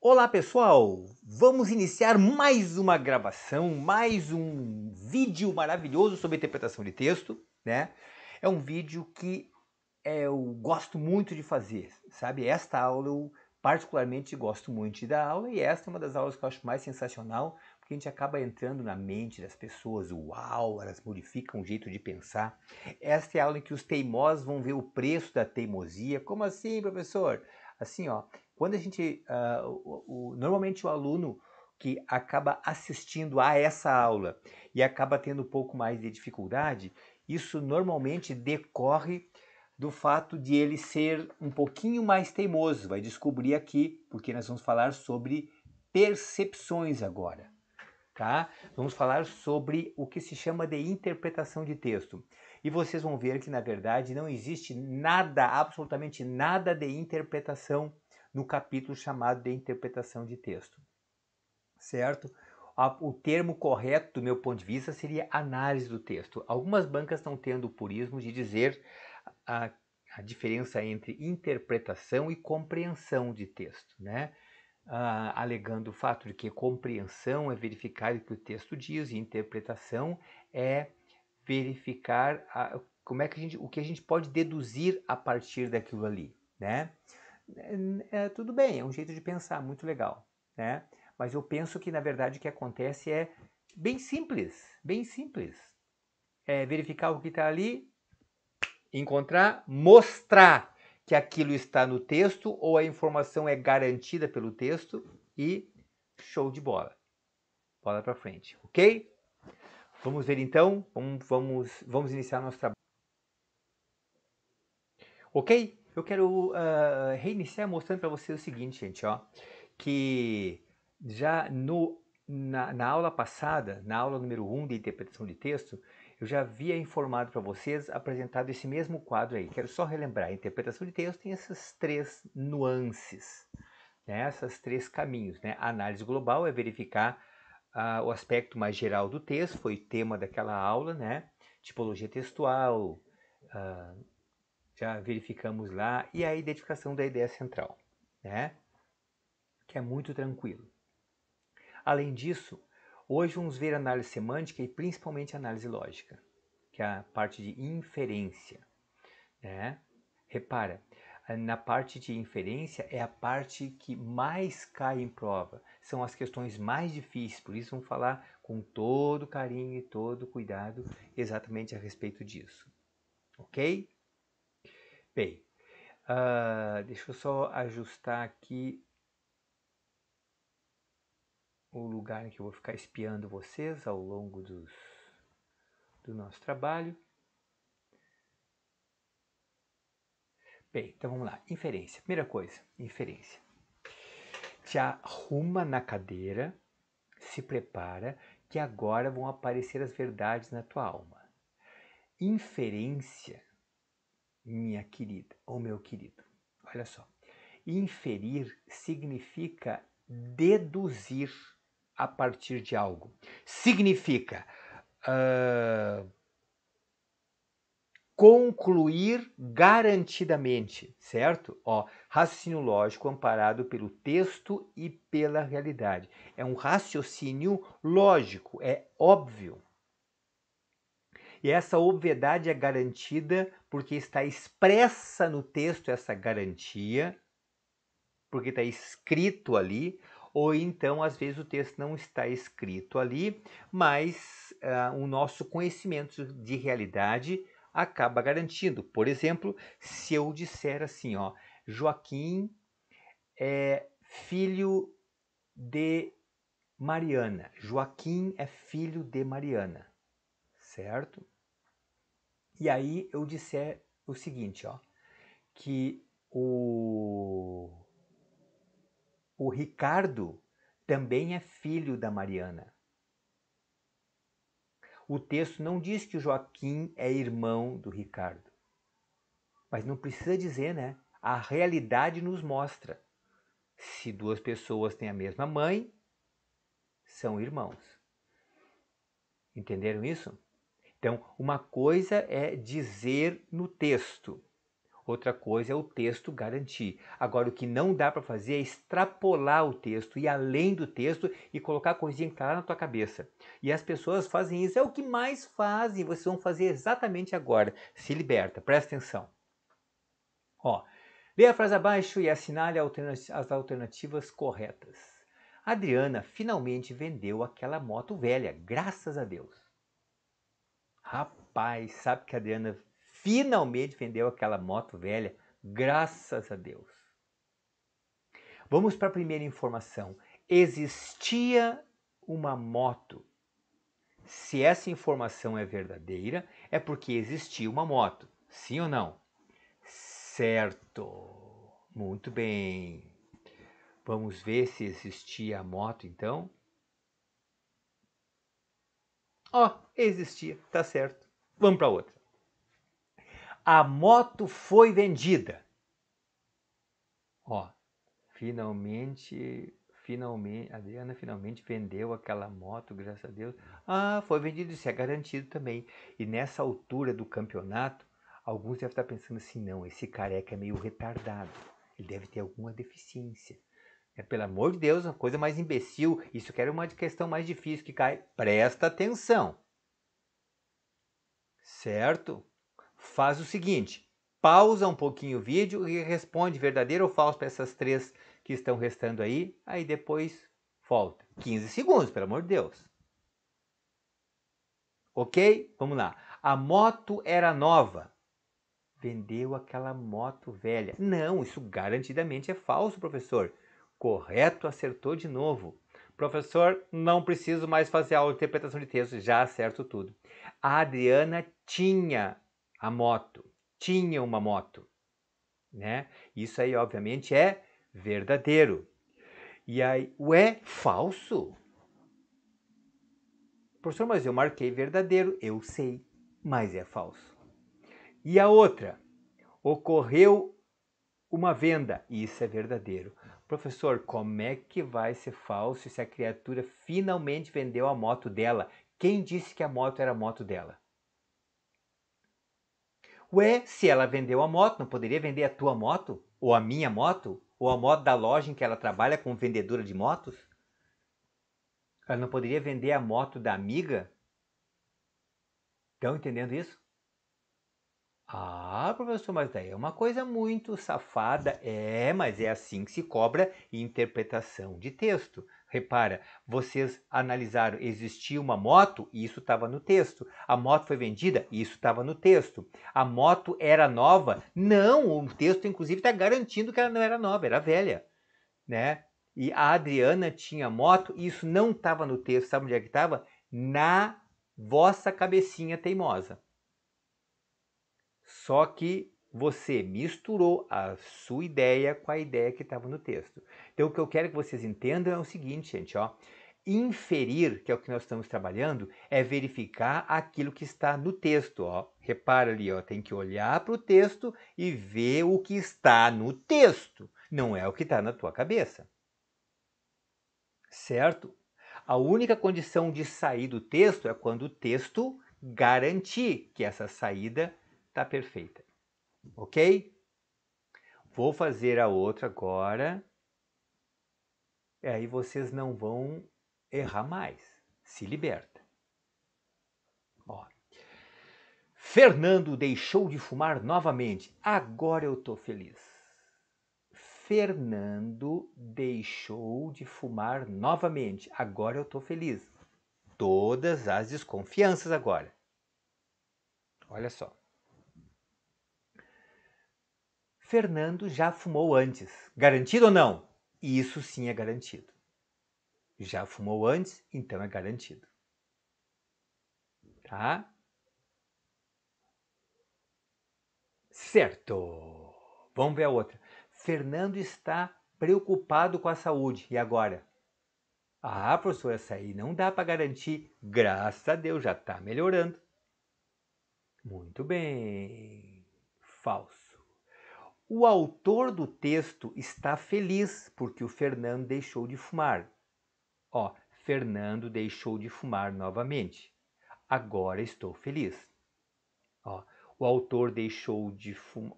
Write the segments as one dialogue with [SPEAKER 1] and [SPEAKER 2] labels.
[SPEAKER 1] Olá pessoal, vamos iniciar mais uma gravação, mais um vídeo maravilhoso sobre interpretação de texto, né? É um vídeo que eu gosto muito de fazer, sabe? Esta aula eu particularmente gosto muito de dar aula e esta é uma das aulas que eu acho mais sensacional, porque a gente acaba entrando na mente das pessoas, uau, elas modificam o jeito de pensar. Esta é a aula em que os teimosos vão ver o preço da teimosia. Como assim, professor? Assim, ó, quando a gente, normalmente o aluno que acaba assistindo a essa aula e acaba tendo um pouco mais de dificuldade, isso normalmente decorre do fato de ele ser um pouquinho mais teimoso. Vai descobrir aqui, porque nós vamos falar sobre percepções agora, tá? Vamos falar sobre o que se chama de interpretação de texto. E vocês vão ver que, na verdade, não existe nada, absolutamente nada de interpretação no capítulo chamado de interpretação de texto, certo? O termo correto, do meu ponto de vista, seria análise do texto. Algumas bancas estão tendo o purismo de dizer a, a diferença entre interpretação e compreensão de texto, né? Alegando o fato de que compreensão é verificar o que o texto diz e interpretação é verificar como é que o que a gente pode deduzir a partir daquilo ali, né? Tudo bem, é um jeito de pensar muito legal, né? Mas eu penso que na verdade o que acontece é bem simples, bem simples. É verificar o que está ali, encontrar, mostrar que aquilo está no texto ou a informação é garantida pelo texto e show de bola. Bola para frente, ok? Vamos ver então, vamos iniciar nosso trabalho. Ok? Eu quero reiniciar mostrando para vocês o seguinte, gente, ó, que já na aula passada, na aula número 1 de interpretação de texto, eu já havia informado para vocês, apresentado esse mesmo quadro aí. Quero só relembrar, a interpretação de texto tem essas três nuances, né? Essas três caminhos, né? A análise global é verificar o aspecto mais geral do texto, foi tema daquela aula, né? Tipologia textual, já verificamos lá, e a identificação da ideia central, né? Que é muito tranquilo. Além disso, hoje vamos ver análise semântica e principalmente análise lógica, que é a parte de inferência, né? Repara, na parte de inferência é a parte que mais cai em prova, são as questões mais difíceis, por isso vamos falar com todo carinho e todo cuidado exatamente a respeito disso, ok? Bem, deixa eu só ajustar aqui o lugar em que eu vou ficar espiando vocês ao longo do nosso trabalho. Bem, então vamos lá. Inferência. Primeira coisa, inferência. Te arruma na cadeira, se prepara, que agora vão aparecer as verdades na tua alma. Inferência, minha querida ou meu querido, olha só. Inferir significa deduzir a partir de algo. Significa concluir garantidamente, certo? Ó, raciocínio lógico amparado pelo texto e pela realidade. É um raciocínio lógico, é óbvio. E essa obviedade é garantida porque está expressa no texto essa garantia, porque está escrito ali, ou então, às vezes, o texto não está escrito ali, mas o nosso conhecimento de realidade acaba garantindo. Por exemplo, se eu disser assim, ó, Joaquim é filho de Mariana. Joaquim é filho de Mariana, certo? E aí eu disser o seguinte, ó, que o Ricardo também é filho da Mariana. O texto não diz que o Joaquim é irmão do Ricardo. Mas não precisa dizer, né? A realidade nos mostra. Se duas pessoas têm a mesma mãe, são irmãos. Entenderam isso? Então, uma coisa é dizer no texto, Outra coisa é o texto garantir. Agora, o que não dá para fazer é extrapolar o texto, ir além do texto e colocar a coisinha que está lá na tua cabeça. E as pessoas fazem isso, é o que mais fazem, vocês vão fazer exatamente agora. Se liberta, presta atenção. Ó, lê a frase abaixo e assinale as alternativas corretas. A Adriana finalmente vendeu aquela moto velha, graças a Deus. Rapaz, sabe que a Adriana finalmente vendeu aquela moto velha, graças a Deus. Vamos para a primeira informação. Existia uma moto. Se essa informação é verdadeira, é porque existia uma moto. Sim ou não? Certo. Muito bem. Vamos ver se existia a moto, então. Ó, existia, tá certo. Vamos para outra. A moto foi vendida. Ó, finalmente, a Adriana finalmente vendeu aquela moto, graças a Deus. Ah, foi vendido, isso é garantido também. E nessa altura do campeonato, alguns devem estar pensando assim, não, esse careca é meio retardado. Ele deve ter alguma deficiência. Pelo amor de Deus, uma coisa mais imbecil. Isso que era uma questão mais difícil que cai. Presta atenção. Certo? Faz o seguinte, pausa um pouquinho o vídeo e responde verdadeiro ou falso para essas três que estão restando aí. Aí depois volta. 15 segundos, pelo amor de Deus. Ok? Vamos lá. A moto era nova. Vendeu aquela moto velha. Não, isso garantidamente é falso, professor. Correto, acertou de novo. Professor, não preciso mais fazer aula de interpretação de texto, já acerto tudo. A Adriana tinha a moto, tinha uma moto, né? Isso aí, obviamente, é verdadeiro. E aí, ué, falso? Professor, mas eu marquei verdadeiro, eu sei, mas é falso. E a outra? Ocorreu uma venda, isso é verdadeiro. Professor, como é que vai ser falso se a criatura finalmente vendeu a moto dela? Quem disse que a moto era a moto dela? Ué, se ela vendeu a moto, não poderia vender a tua moto? Ou a minha moto? Ou a moto da loja em que ela trabalha como vendedora de motos? Ela não poderia vender a moto da amiga? Estão entendendo isso? Ah, professor, mas daí é uma coisa muito safada. É, mas é assim que se cobra interpretação de texto. Repara, vocês analisaram, existia uma moto e isso estava no texto. A moto foi vendida e isso estava no texto. A moto era nova? Não, o texto inclusive está garantindo que ela não era nova, era velha, né? E a Adriana tinha moto e isso não estava no texto. Sabe onde é que estava? Na vossa cabecinha teimosa. Só que você misturou a sua ideia com a ideia que estava no texto. Então, o que eu quero que vocês entendam é o seguinte, gente, ó. Inferir, que é o que nós estamos trabalhando, é verificar aquilo que está no texto, ó. Repara ali, ó, tem que olhar para o texto e ver o que está no texto, não é o que está na tua cabeça. Certo? A única condição de sair do texto é quando o texto garantir que essa saída está perfeita. Ok? Vou fazer a outra agora. E aí vocês não vão errar mais. Se liberta. Ó. Fernando deixou de fumar novamente. Agora eu tô feliz. Fernando deixou de fumar novamente. Agora eu tô feliz. Todas as desconfianças agora. Olha só. Fernando já fumou antes. Garantido ou não? Isso sim é garantido. Já fumou antes, então é garantido. Tá? Certo. Vamos ver a outra. Fernando está preocupado com a saúde. E agora? Ah, professor, essa aí não dá para garantir. Graças a Deus, já está melhorando. Muito bem. Falso. O autor do texto está feliz porque o Fernando deixou de fumar. Ó, Fernando deixou de fumar novamente. Agora estou feliz. Ó, O autor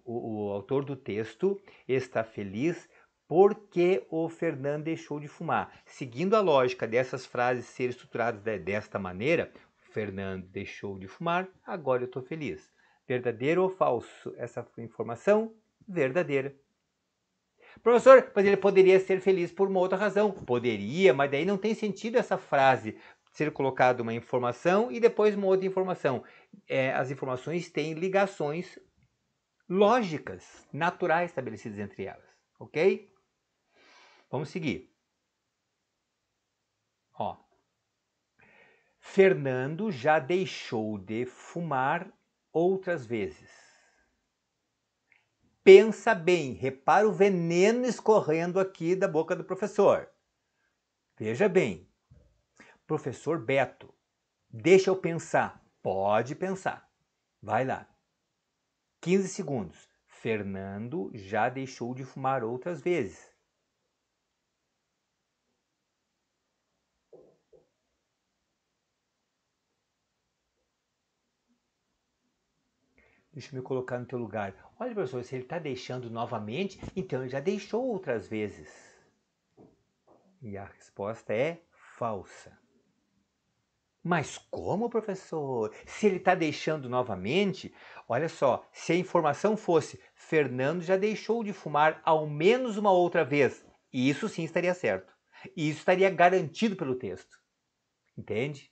[SPEAKER 1] o autor do texto está feliz porque o Fernando deixou de fumar. Seguindo a lógica dessas frases serem estruturadas desta maneira, o Fernando deixou de fumar, agora eu estou feliz. Verdadeiro ou falso essa informação? Verdadeira. Professor, mas ele poderia ser feliz por uma outra razão. Poderia, mas daí não tem sentido essa frase ser colocada uma informação e depois uma outra informação. As informações têm ligações lógicas, naturais estabelecidas entre elas. Ok? Vamos seguir. Ó. Fernando já deixou de fumar outras vezes. Pensa bem, repara o veneno escorrendo aqui da boca do professor. Veja bem. Professor Beto, deixa eu pensar. Pode pensar. Vai lá. 15 segundos. Fernando já deixou de fumar outras vezes. Deixa eu me colocar no teu lugar. Olha, professor, se ele está deixando novamente, então ele já deixou outras vezes. E a resposta é falsa. Mas como, professor? Se ele está deixando novamente, olha só, se a informação fosse Fernando já deixou de fumar ao menos uma outra vez, isso sim estaria certo. E isso estaria garantido pelo texto. Entende?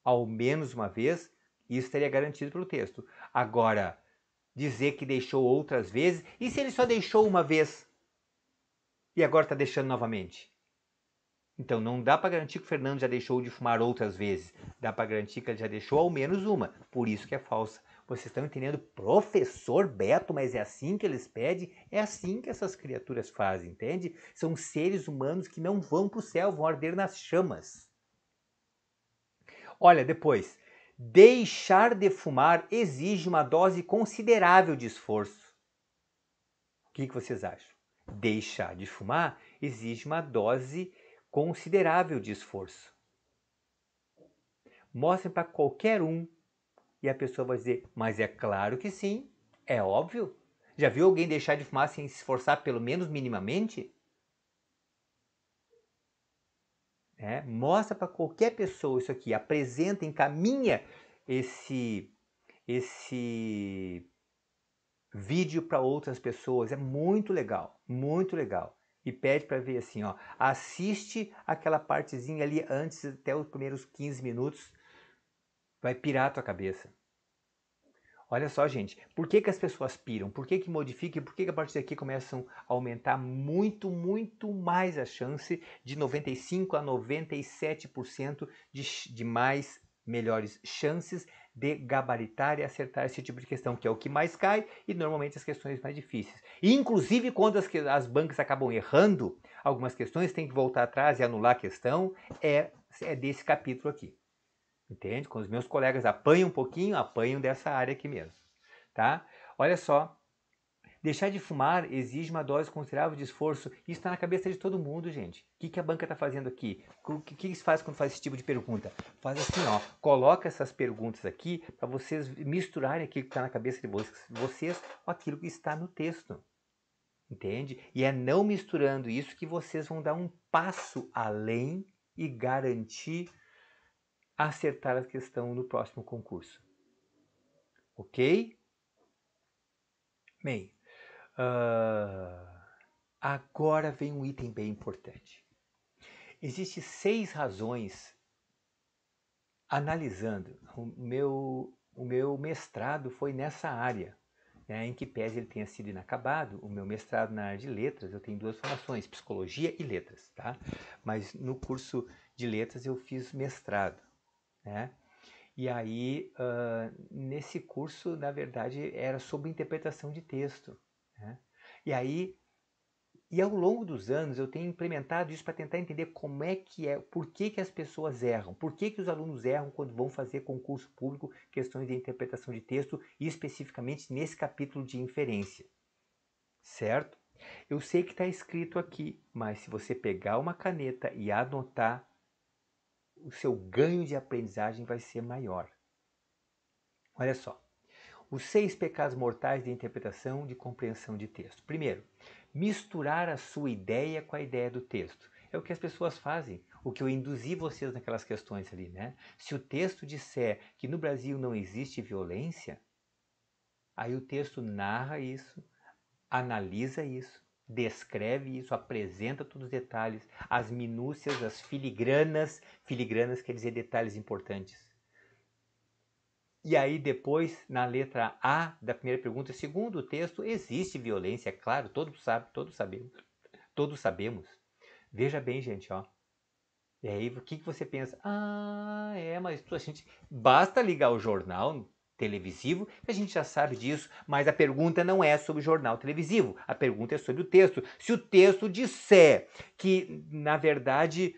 [SPEAKER 1] Ao menos uma vez, isso estaria garantido pelo texto. Agora, dizer que deixou outras vezes, e se ele só deixou uma vez e agora está deixando novamente? Então não dá para garantir que o Fernando já deixou de fumar outras vezes. Dá para garantir que ele já deixou ao menos uma. Por isso que é falsa. Vocês estão entendendo? Professor Beto, mas é assim que eles pedem? É assim que essas criaturas fazem, entende? São seres humanos que não vão para o céu, vão arder nas chamas. Olha, depois. Deixar de fumar exige uma dose considerável de esforço. O que vocês acham? Deixar de fumar exige uma dose considerável de esforço. Mostrem para qualquer um e a pessoa vai dizer, mas é claro que sim, é óbvio. Já viu alguém deixar de fumar sem se esforçar pelo menos minimamente? Mostra para qualquer pessoa isso aqui, apresenta, encaminha esse vídeo para outras pessoas. É muito legal, muito legal. E pede para ver assim, ó, assiste aquela partezinha ali antes, até os primeiros 15 minutos, vai pirar a tua cabeça. Olha só, gente, por que as pessoas piram? Por que modificam? Por que a partir daqui começam a aumentar muito, muito mais a chance de 95 a 97% de mais melhores chances de gabaritar e acertar esse tipo de questão, que é o que mais cai e normalmente as questões mais difíceis. E, inclusive, quando as bancas acabam errando algumas questões, tem que voltar atrás e anular a questão, é desse capítulo aqui. Entende? Quando os meus colegas apanham um pouquinho, apanham dessa área aqui mesmo. Tá? Olha só. Deixar de fumar exige uma dose considerável de esforço. Isso está na cabeça de todo mundo, gente. O que a banca está fazendo aqui? O que se faz quando faz esse tipo de pergunta? Faz assim, ó. Coloca essas perguntas aqui para vocês misturarem aquilo que está na cabeça de vocês com aquilo que está no texto. Entende? E é não misturando isso que vocês vão dar um passo além e garantir acertar a questão no próximo concurso. Ok? Bem, agora vem um item bem importante. Existem 6 razões, analisando, o meu mestrado foi nessa área, né, em que pese ele tenha sido inacabado. O meu mestrado na área de letras, eu tenho 2 formações, psicologia e letras, tá? Mas no curso de letras eu fiz mestrado, né? E aí, nesse curso, na verdade, era sobre interpretação de texto, né? E aí, ao longo dos anos, eu tenho implementado isso para tentar entender como é que por que as pessoas erram, por que os alunos erram quando vão fazer concurso público, questões de interpretação de texto, e especificamente nesse capítulo de inferência, certo? Eu sei que está escrito aqui, mas se você pegar uma caneta e anotar, o seu ganho de aprendizagem vai ser maior. Olha só, Os 6 pecados mortais de interpretação de compreensão de texto. Primeiro, misturar a sua ideia com a ideia do texto. É o que as pessoas fazem, o que eu induzi vocês naquelas questões ali, né? Se o texto disser que no Brasil não existe violência, aí o texto narra isso, analisa isso, descreve isso, apresenta todos os detalhes, as minúcias, as filigranas, filigranas quer dizer detalhes importantes. E aí depois, na letra A da primeira pergunta, segundo o texto, existe violência, é claro, todos sabemos. Veja bem, gente, ó. E aí, o que você pensa? Ah, mas a gente basta ligar o jornal televisivo que a gente já sabe disso, mas a pergunta não é sobre o jornal televisivo, a pergunta é sobre o texto. Se o texto disser que, na verdade,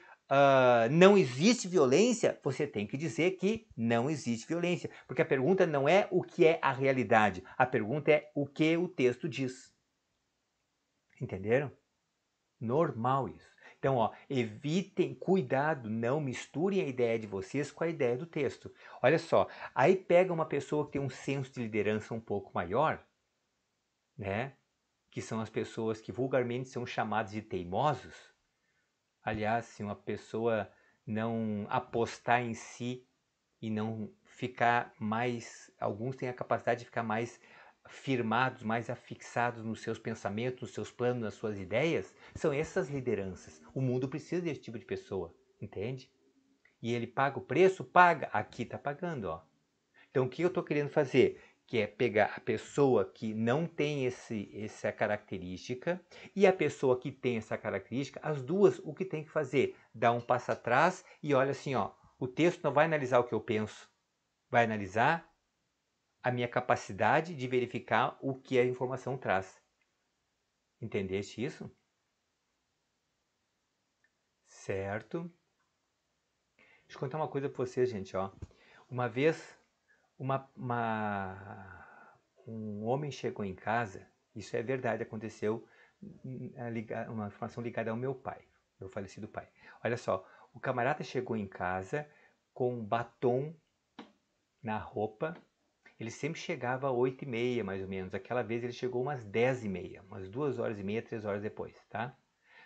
[SPEAKER 1] não existe violência, você tem que dizer que não existe violência, porque a pergunta não é o que é a realidade, a pergunta é o que o texto diz. Entenderam? Normal isso. Então, ó, evitem, cuidado, não misturem a ideia de vocês com a ideia do texto. Olha só, aí pega uma pessoa que tem um senso de liderança um pouco maior, né? Que são as pessoas que vulgarmente são chamadas de teimosos. Aliás, se uma pessoa não apostar em si e não ficar mais, alguns têm a capacidade de ficar mais firmados, mais afixados nos seus pensamentos, nos seus planos, nas suas ideias, são essas lideranças. O mundo precisa desse tipo de pessoa, entende? E ele paga o preço? Paga. Aqui está pagando, ó. Então o que eu estou querendo fazer? Que é pegar a pessoa que não tem essa característica e a pessoa que tem essa característica, as duas, o que tem que fazer? Dar um passo atrás e olha assim, ó, o texto não vai analisar o que eu penso, vai analisar a minha capacidade de verificar o que a informação traz. Entendeste isso? Certo. Deixa eu contar uma coisa para vocês, gente, ó. Uma vez, um homem chegou em casa, isso é verdade, aconteceu, uma informação ligada ao meu pai, meu falecido pai. Olha só, o camarada chegou em casa com um batom na roupa. Ele sempre chegava às 8h30, mais ou menos. Aquela vez ele chegou umas 10h30, umas 2h30, 3 horas depois, tá?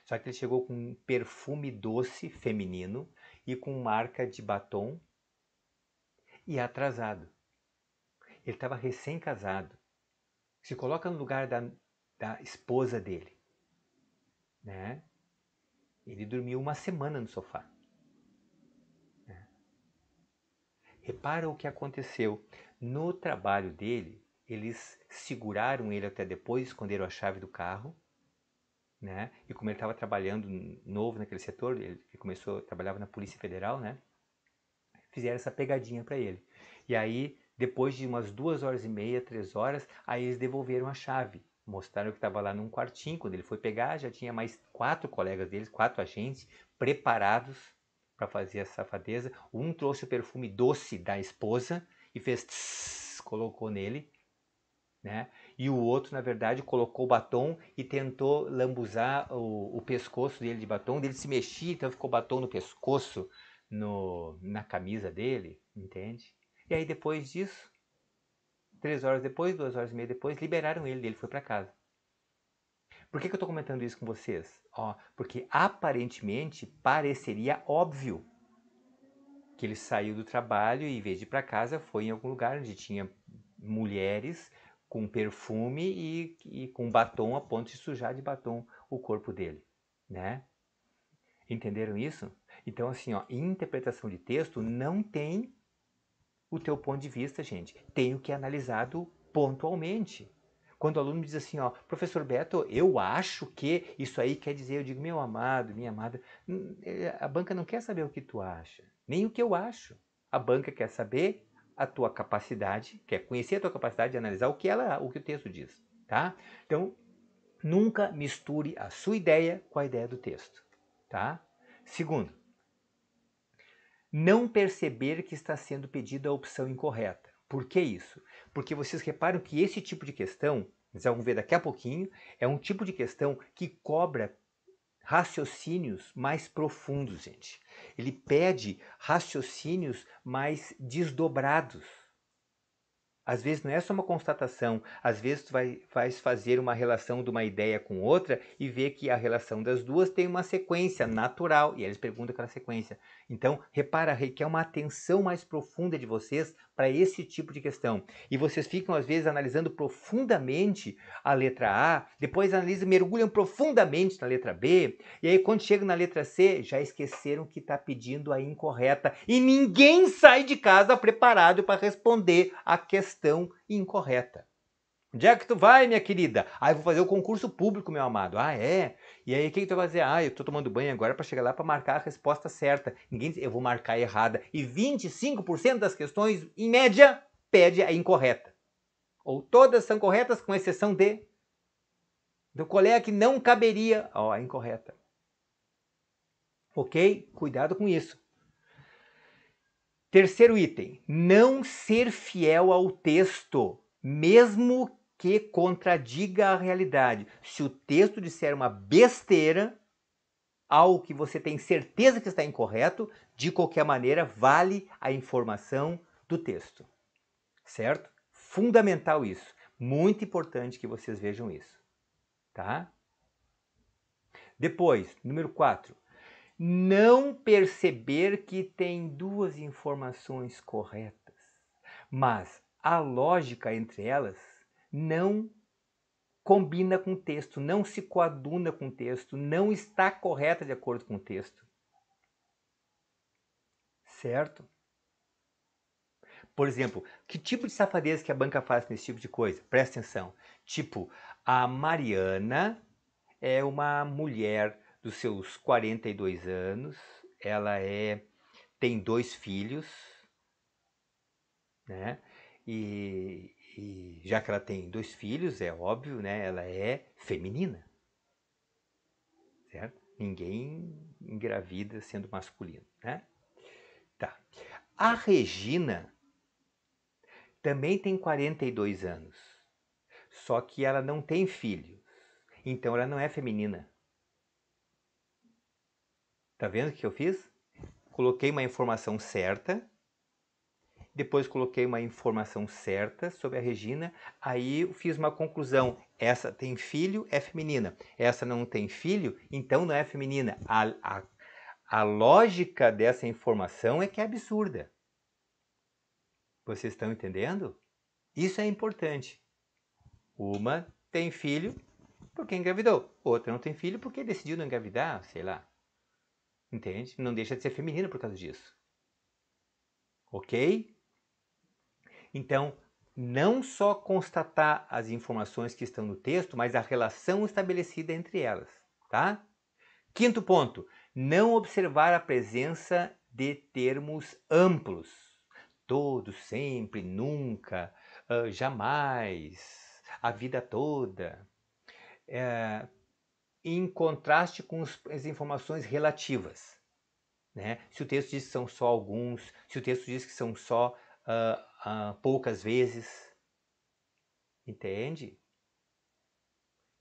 [SPEAKER 1] Só que ele chegou com um perfume doce feminino e com marca de batom e atrasado. Ele estava recém-casado. Se coloca no lugar da esposa dele, né? Ele dormiu uma semana no sofá. Né? Repara o que aconteceu. No trabalho dele, eles seguraram ele até depois, esconderam a chave do carro, né? E como ele estava trabalhando novo naquele setor, ele trabalhava na Polícia Federal, né? Fizeram essa pegadinha para ele. E aí, depois de umas 2h30, 3 horas, aí eles devolveram a chave. Mostraram que estava lá num quartinho. Quando ele foi pegar, já tinha mais 4 colegas deles, 4 agentes, preparados para fazer a safadeza. Um trouxe o perfume doce da esposa e fez tss, colocou nele, né? E o outro, na verdade, colocou o batom e tentou lambuzar o pescoço dele de batom. Ele se mexia, então ficou batom no pescoço, na camisa dele, entende? E aí depois disso, 3 horas depois, 2h30 depois, liberaram ele foi para casa. Por que eu estou comentando isso com vocês? Porque aparentemente pareceria óbvio que ele saiu do trabalho e, em vez de ir para casa, foi em algum lugar onde tinha mulheres com perfume e com batom a ponto de sujar de batom o corpo dele, né? Entenderam isso? Então, assim, interpretação de texto não tem o teu ponto de vista, gente. Tem o que é analisado pontualmente. Quando o aluno diz assim, professor Beto, eu acho que isso aí quer dizer, eu digo, meu amado, minha amada, a banca não quer saber o que tu acha, nem o que eu acho. A banca quer saber a tua capacidade, quer conhecer a tua capacidade de analisar o que o texto diz, tá? Então, nunca misture a sua ideia com a ideia do texto, tá? Segundo, não perceber que está sendo pedida a opção incorreta. Por que isso? Porque vocês reparam que esse tipo de questão, vocês vão ver daqui a pouquinho, é um tipo de questão que cobra raciocínios mais profundos, gente. Ele pede raciocínios mais desdobrados. Às vezes não é só uma constatação, às vezes tu vai fazer uma relação de uma ideia com outra e ver que a relação das duas tem uma sequência natural, e eles perguntam aquela sequência. Então, repara, requer uma atenção mais profunda de vocês para esse tipo de questão. E vocês ficam, às vezes, analisando profundamente a letra A, depois analisam, mergulham profundamente na letra B, e aí quando chegam na letra C, já esqueceram que está pedindo a incorreta. E ninguém sai de casa preparado para responder a questão incorreta. Onde é que tu vai, minha querida? Ah, eu vou fazer o concurso público, meu amado. Ah, é? E aí, o que tu vai fazer? Ah, eu tô tomando banho agora para chegar lá para marcar a resposta certa. Eu vou marcar errada. E 25% das questões, em média, pede a incorreta. Ou todas são corretas, com exceção do colega que não caberia a incorreta. Ok? Cuidado com isso. Terceiro item, não ser fiel ao texto, mesmo que contradiga a realidade. Se o texto disser uma besteira, algo que você tem certeza que está incorreto, de qualquer maneira, vale a informação do texto. Certo? Fundamental isso. Muito importante que vocês vejam isso. Tá? Depois, número 4. Não perceber que tem duas informações corretas, mas a lógica entre elas não combina com o texto, não se coaduna com o texto, não está correta de acordo com o texto. Certo? Por exemplo, que tipo de safadeza que a banca faz nesse tipo de coisa? Presta atenção. Tipo, a Mariana é uma mulher dos seus 42 anos, ela tem 2 filhos, né? E já que ela tem 2 filhos, é óbvio, né? Ela é feminina, certo? Ninguém engravida sendo masculino, né? Tá. A Regina também tem 42 anos, só que ela não tem filhos, então ela não é feminina. Tá vendo o que eu fiz? Coloquei uma informação certa, depois coloquei uma informação certa sobre a Regina, aí eu fiz uma conclusão. Essa tem filho, é feminina. Essa não tem filho, então não é feminina. A lógica dessa informação é que é absurda. Vocês estão entendendo? Isso é importante. Uma tem filho porque engravidou. Outra não tem filho porque decidiu não engravidar, sei lá. Entende? Não deixa de ser feminina por causa disso. Ok? Então, não só constatar as informações que estão no texto, mas a relação estabelecida entre elas, tá? Quinto ponto, não observar a presença de termos amplos. Todos, sempre, nunca, jamais, a vida toda. Em contraste com as informações relativas. Né? Se o texto diz que são só alguns, se o texto diz que são só poucas vezes, entende?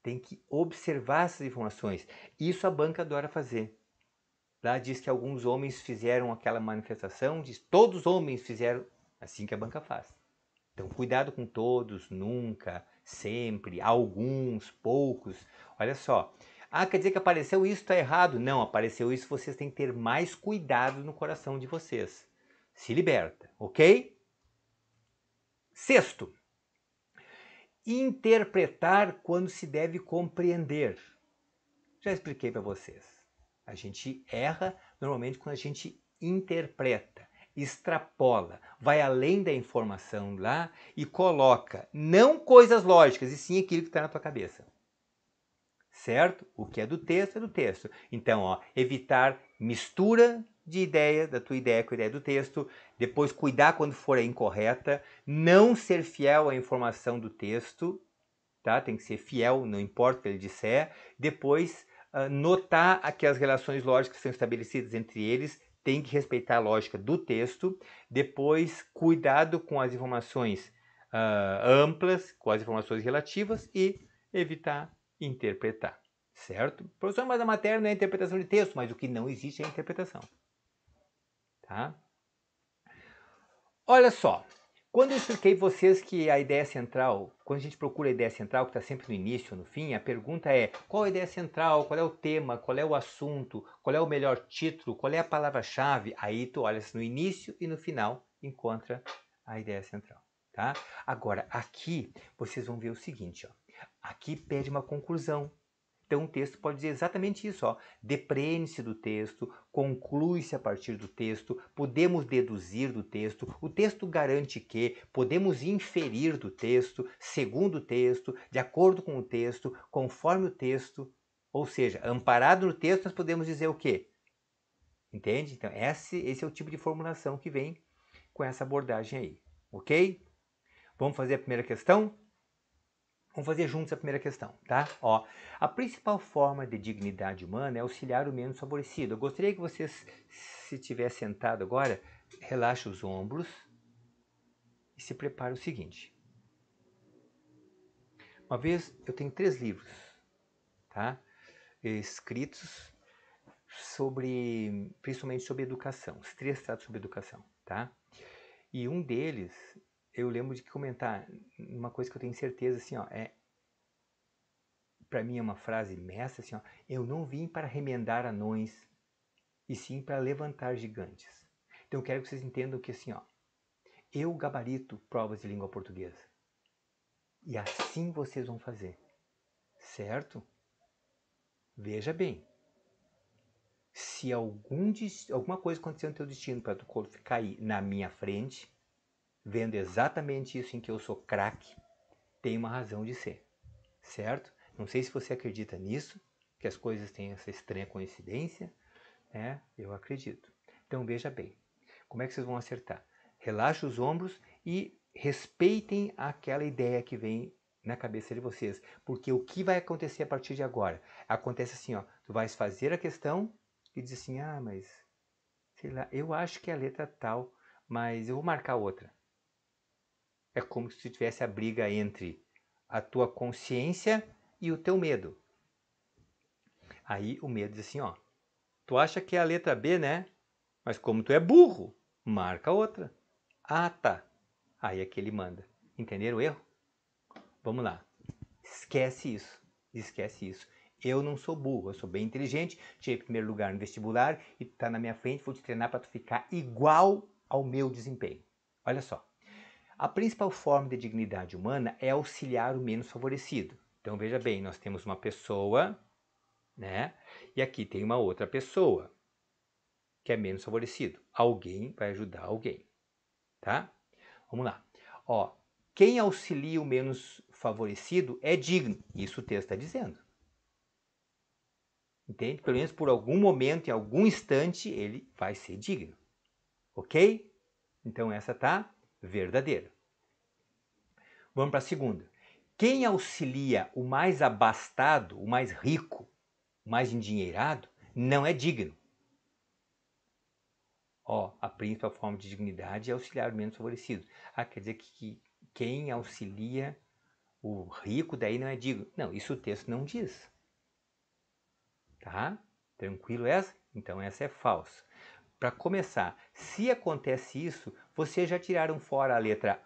[SPEAKER 1] Tem que observar essas informações. Isso a banca adora fazer. Lá diz que alguns homens fizeram aquela manifestação, diz todos os homens fizeram, assim que a banca faz. Então, cuidado com todos, nunca, sempre, alguns, poucos. Olha só. Ah, quer dizer que apareceu isso, está errado. Não, apareceu isso, vocês têm que ter mais cuidado no coração de vocês. Se liberta, ok? Sexto, interpretar quando se deve compreender. Já expliquei para vocês. A gente erra normalmente quando a gente interpreta, extrapola, vai além da informação lá e coloca não coisas lógicas, e sim aquilo que está na tua cabeça. Certo? O que é do texto é do texto. Então, ó, evitar mistura de ideia, da tua ideia com a ideia do texto, depois cuidar quando for a incorreta, não ser fiel à informação do texto, tá? Tem que ser fiel, não importa o que ele disser. Depois, notar aquelas relações lógicas que são estabelecidas entre eles, tem que respeitar a lógica do texto. Depois, cuidado com as informações amplas, com as informações relativas e evitar interpretar, certo? Professor, mas a matéria não é interpretação de texto, mas o que não existe é interpretação, tá? Olha só, Quando eu expliquei vocês que a ideia central, quando a gente procura a ideia central, que está sempre no início ou no fim, a pergunta é qual a ideia central, qual é o tema, qual é o assunto, qual é o melhor título, qual é a palavra-chave. Aí tu olha no início e no final encontra a ideia central, tá? Agora, aqui vocês vão ver o seguinte, ó. Aqui pede uma conclusão. Então o texto pode dizer exatamente isso, ó. Depreende-se do texto, conclui-se a partir do texto, podemos deduzir do texto, o texto garante que, podemos inferir do texto, segundo o texto, de acordo com o texto, conforme o texto, ou seja, amparado no texto nós podemos dizer o quê? Entende? Então esse é o tipo de formulação que vem com essa abordagem aí, ok? Vamos fazer a primeira questão? Vamos fazer juntos a primeira questão, tá? Ó, a principal forma de dignidade humana é auxiliar o menos favorecido. Eu gostaria que vocês, se estiver sentado agora, relaxe os ombros e se prepare o seguinte. Uma vez, eu tenho 3 livros, tá? Escritos sobre, principalmente sobre educação. Os 3 tratam sobre educação, tá? E um deles, eu lembro de comentar uma coisa que eu tenho certeza, assim, ó, para mim é uma frase mestra, assim, ó, eu não vim para remendar anões, e sim para levantar gigantes. Então eu quero que vocês entendam que assim, ó, eu gabarito provas de língua portuguesa. E assim vocês vão fazer, certo? Veja bem, se alguma coisa acontecer no teu destino para tu cair na minha frente, vendo exatamente isso em que eu sou craque, tem uma razão de ser, certo? Não sei se você acredita nisso, que as coisas têm essa estranha coincidência, né? Eu acredito. Então veja bem, como é que vocês vão acertar? Relaxe os ombros e respeitem aquela ideia que vem na cabeça de vocês, porque o que vai acontecer a partir de agora? Acontece assim, ó, tu vais fazer a questão e diz assim, ah, mas sei lá, eu acho que é a letra tal, mas eu vou marcar outra. É como se tivesse a briga entre a tua consciência e o teu medo. Aí o medo diz assim, ó, tu acha que é a letra B, né? Mas como tu é burro, marca outra. Ah, tá. Aí é que ele manda. Entenderam o erro? Vamos lá. Esquece isso. Esquece isso. Eu não sou burro, eu sou bem inteligente, tirei primeiro lugar no vestibular e tu tá na minha frente, vou te treinar para tu ficar igual ao meu desempenho. Olha só. A principal forma de dignidade humana é auxiliar o menos favorecido. Então veja bem, nós temos uma pessoa, né? E aqui tem uma outra pessoa que é menos favorecido. Alguém vai ajudar alguém, tá? Vamos lá. Ó, quem auxilia o menos favorecido é digno. Isso o texto está dizendo. Entende? Pelo menos por algum momento, em algum instante, ele vai ser digno. Ok? Então essa tá verdadeira. Vamos para a segunda. Quem auxilia o mais abastado, o mais rico, o mais endinheirado, não é digno. Ó, a principal forma de dignidade é auxiliar o menos favorecido. Ah, quer dizer que quem auxilia o rico daí não é digno. Não, isso o texto não diz. Tá? Tranquilo essa? Então essa é falsa. Para começar, se acontece isso, vocês já tiraram fora a letra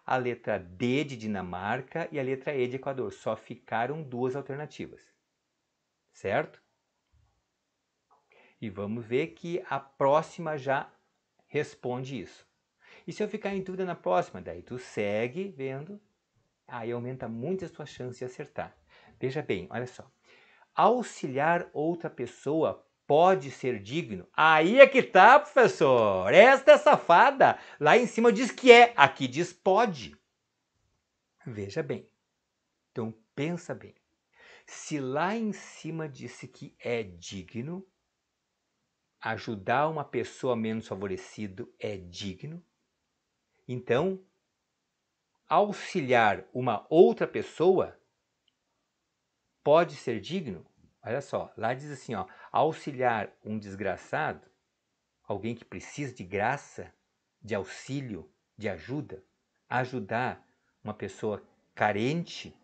[SPEAKER 1] a letra D de Dinamarca e a letra E de Equador. Só ficaram 2 alternativas. Certo? E vamos ver que a próxima já responde isso. E se eu ficar em dúvida na próxima, daí tu segue vendo, aí aumenta muito a sua chance de acertar. Veja bem, olha só. Auxiliar outra pessoa pode ser digno? Aí é que tá, professor. Esta é safada. Lá em cima diz que é, aqui diz pode. Veja bem. Então pensa bem. Se lá em cima disse que é digno, ajudar uma pessoa menos favorecida é digno, então auxiliar uma outra pessoa pode ser digno? Olha só, lá diz assim, ó, auxiliar um desgraçado, alguém que precisa de graça, de auxílio, de ajuda, ajudar uma pessoa carente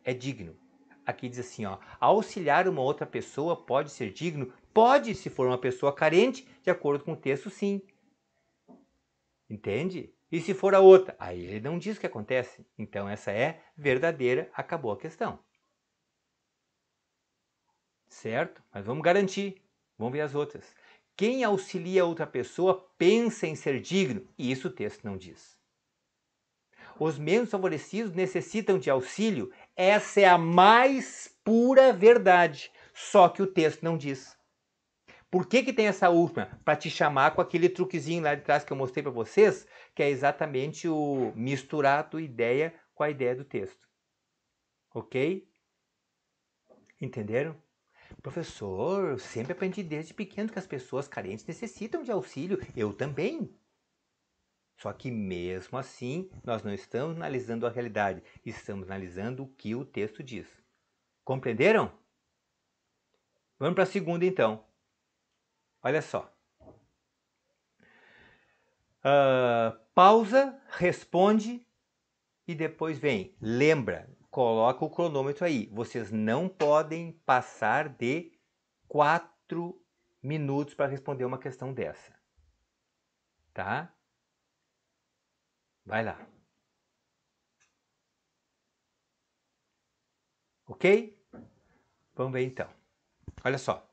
[SPEAKER 1] é digno. Aqui diz assim, ó, auxiliar uma outra pessoa pode ser digno? Pode, se for uma pessoa carente, de acordo com o texto, sim. Entende? E se for a outra? Aí ele não diz o que acontece. Então essa é verdadeira, acabou a questão. Certo? Mas vamos garantir. Vamos ver as outras. Quem auxilia outra pessoa pensa em ser digno. E isso o texto não diz. Os menos favorecidos necessitam de auxílio. Essa é a mais pura verdade. Só que o texto não diz. Por que tem essa última? Para te chamar com aquele truquezinho lá de trás que eu mostrei para vocês, que é exatamente o misturar a tua ideia com a ideia do texto. Ok? Entenderam? Professor, eu sempre aprendi desde pequeno que as pessoas carentes necessitam de auxílio. Eu também. Só que mesmo assim, nós não estamos analisando a realidade, estamos analisando o que o texto diz. Compreenderam? Vamos para a segunda então. Olha só. Pausa, responde e depois vem. Lembra, coloca o cronômetro aí. Vocês não podem passar de 4 minutos para responder uma questão dessa. Tá? Vai lá. Ok? Vamos ver então. Olha só.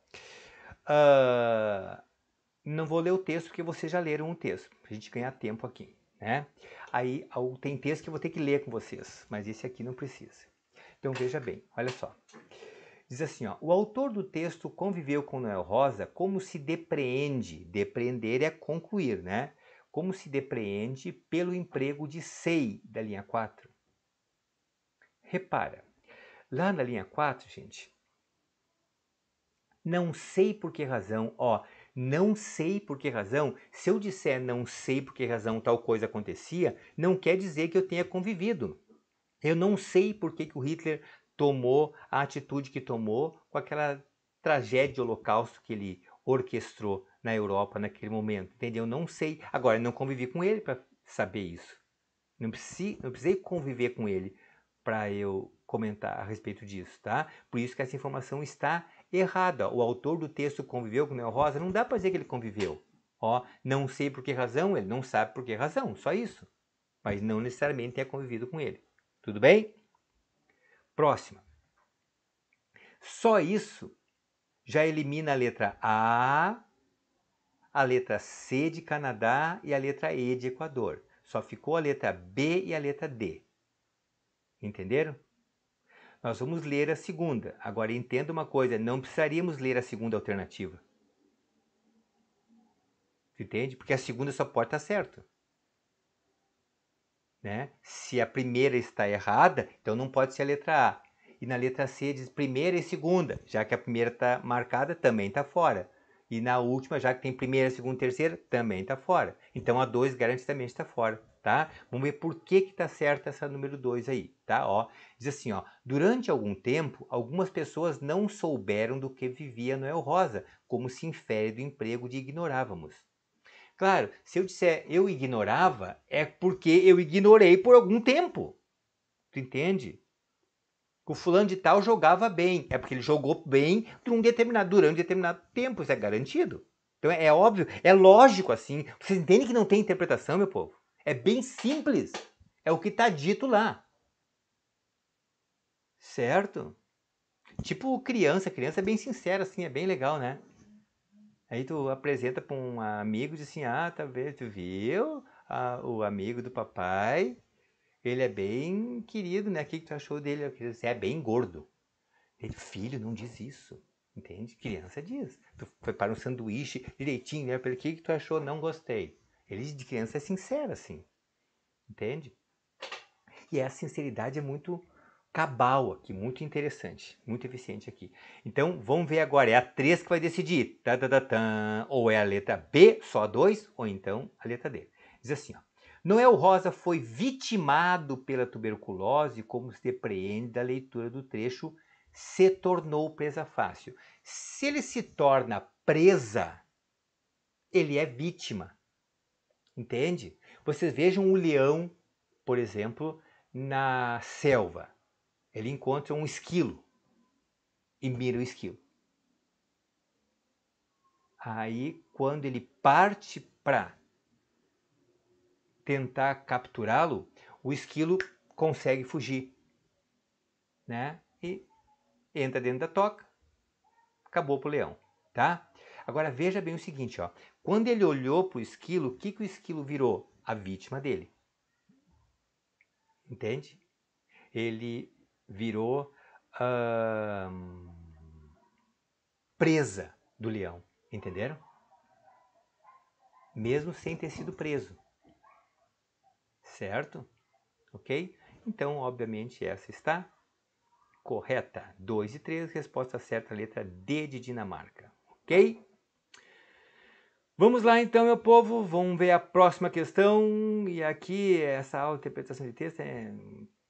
[SPEAKER 1] Não vou ler o texto porque vocês já leram o texto, para a gente ganhar tempo aqui, né? Aí tem texto que eu vou ter que ler com vocês, mas esse aqui não precisa. Então veja bem, olha só. Diz assim, ó, o autor do texto conviveu com Noel Rosa como se depreende, depreender é concluir, né? Como se depreende pelo emprego de sei da linha 4. Repara, lá na linha 4, gente, não sei por que razão, ó, não sei por que razão, se eu disser não sei por que razão tal coisa acontecia, não quer dizer que eu tenha convivido. Eu não sei por que o Hitler tomou a atitude que tomou com aquela tragédia de holocausto que ele orquestrou na Europa naquele momento, entendeu? Eu não sei. Agora, eu não convivi com ele para saber isso. Não precisei conviver com ele para eu comentar a respeito disso, tá? Por isso que essa informação está errada. O autor do texto conviveu com Neo Rosa, não dá para dizer que ele conviveu. Ó, não sei por que razão, ele não sabe por que razão, só isso. Mas não necessariamente tenha convivido com ele. Tudo bem? Próxima. Só isso já elimina a letra a letra C de Canadá e a letra E de Equador. Só ficou a letra B e a letra D. Entenderam? Nós vamos ler a segunda. Agora entenda uma coisa, não precisaríamos ler a segunda alternativa. Entende? Porque a segunda só pode estar certa. Né? Se a primeira está errada, então não pode ser a letra A. E na letra C diz primeira e segunda, já que a primeira está marcada, também está fora. E na última, já que tem primeira, segunda e terceira, também está fora. Então a 2 garantidamente está fora, tá? Vamos ver por que está certa essa número 2 aí, tá? Ó, diz assim, ó, durante algum tempo, algumas pessoas não souberam do que vivia Noel Rosa, como se infere do emprego de ignorávamos. Claro, se eu disser eu ignorava, é porque eu ignorei por algum tempo. Tu entende? O fulano de tal jogava bem. É porque ele jogou bem durante um determinado tempo. Isso é garantido. Então é óbvio, é lógico assim. Vocês entendem que não tem interpretação, meu povo? É bem simples. É o que está dito lá. Certo? Tipo criança. Criança é bem sincera, assim, é bem legal, né? Aí tu apresenta para um amigo e diz assim, tá vendo, tu viu? O amigo do papai, ele é bem querido, né? O que tu achou dele? Você é bem gordo. Ele, filho, não diz isso. Entende? Criança diz. Tu prepara um sanduíche direitinho, né? Pelo que tu achou? Não gostei. Ele de criança é sincero, assim. Entende? E a sinceridade é muito cabal aqui, muito interessante, muito eficiente aqui. Então, vamos ver agora, é a 3 que vai decidir. Ou é a letra B, só 2, ou então a letra D. Diz assim, ó. Noel Rosa foi vitimado pela tuberculose, como se depreende da leitura do trecho, se tornou presa fácil. Se ele se torna presa, ele é vítima. Entende? Vocês vejam o leão, por exemplo, na selva. Ele encontra um esquilo e mira o esquilo. Aí, quando ele parte para tentar capturá-lo, o esquilo consegue fugir, né? E entra dentro da toca, acabou pro leão, tá? Agora veja bem o seguinte, ó. Quando ele olhou pro esquilo, o que o esquilo virou? A vítima dele. Entende? Ele virou presa do leão, entenderam? Mesmo sem ter sido preso, certo? Ok? Então, obviamente, essa está correta. 2 e 3, resposta certa, letra D de Dinamarca, ok? Vamos lá então, meu povo, vamos ver a próxima questão. E aqui, essa aula de interpretação de texto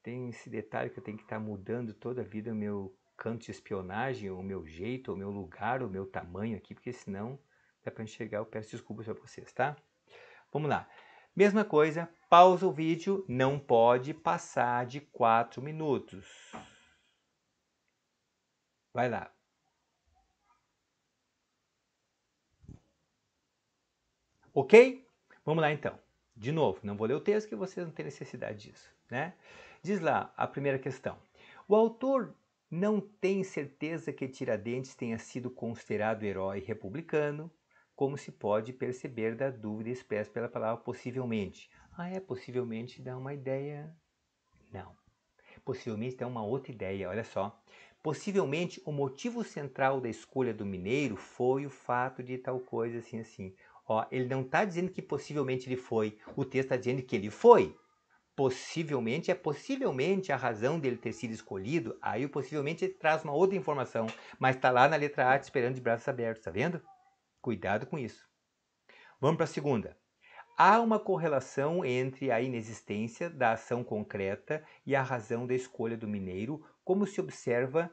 [SPEAKER 1] tem esse detalhe que eu tenho que estar mudando toda a vida o meu canto de espionagem, o meu jeito, o meu lugar, o meu tamanho aqui, porque senão dá para enxergar, eu peço desculpas para vocês, tá? Vamos lá. Mesma coisa, pausa o vídeo, não pode passar de 4 minutos. Vai lá. Ok? Vamos lá então. De novo, não vou ler o texto que vocês não têm necessidade disso, né? Diz lá a primeira questão. O autor não tem certeza que Tiradentes tenha sido considerado herói republicano, como se pode perceber da dúvida expressa pela palavra possivelmente. Possivelmente dá uma ideia. Não. Possivelmente dá uma outra ideia, olha só. Possivelmente o motivo central da escolha do mineiro foi o fato de tal coisa assim assim. Ó, ele não está dizendo que possivelmente ele foi, o texto está dizendo que ele foi. Possivelmente, possivelmente a razão dele ter sido escolhido, aí o possivelmente ele traz uma outra informação, mas está lá na letra A te esperando de braços abertos, tá vendo? Cuidado com isso. Vamos para a segunda. Há uma correlação entre a inexistência da ação concreta e a razão da escolha do mineiro, como se observa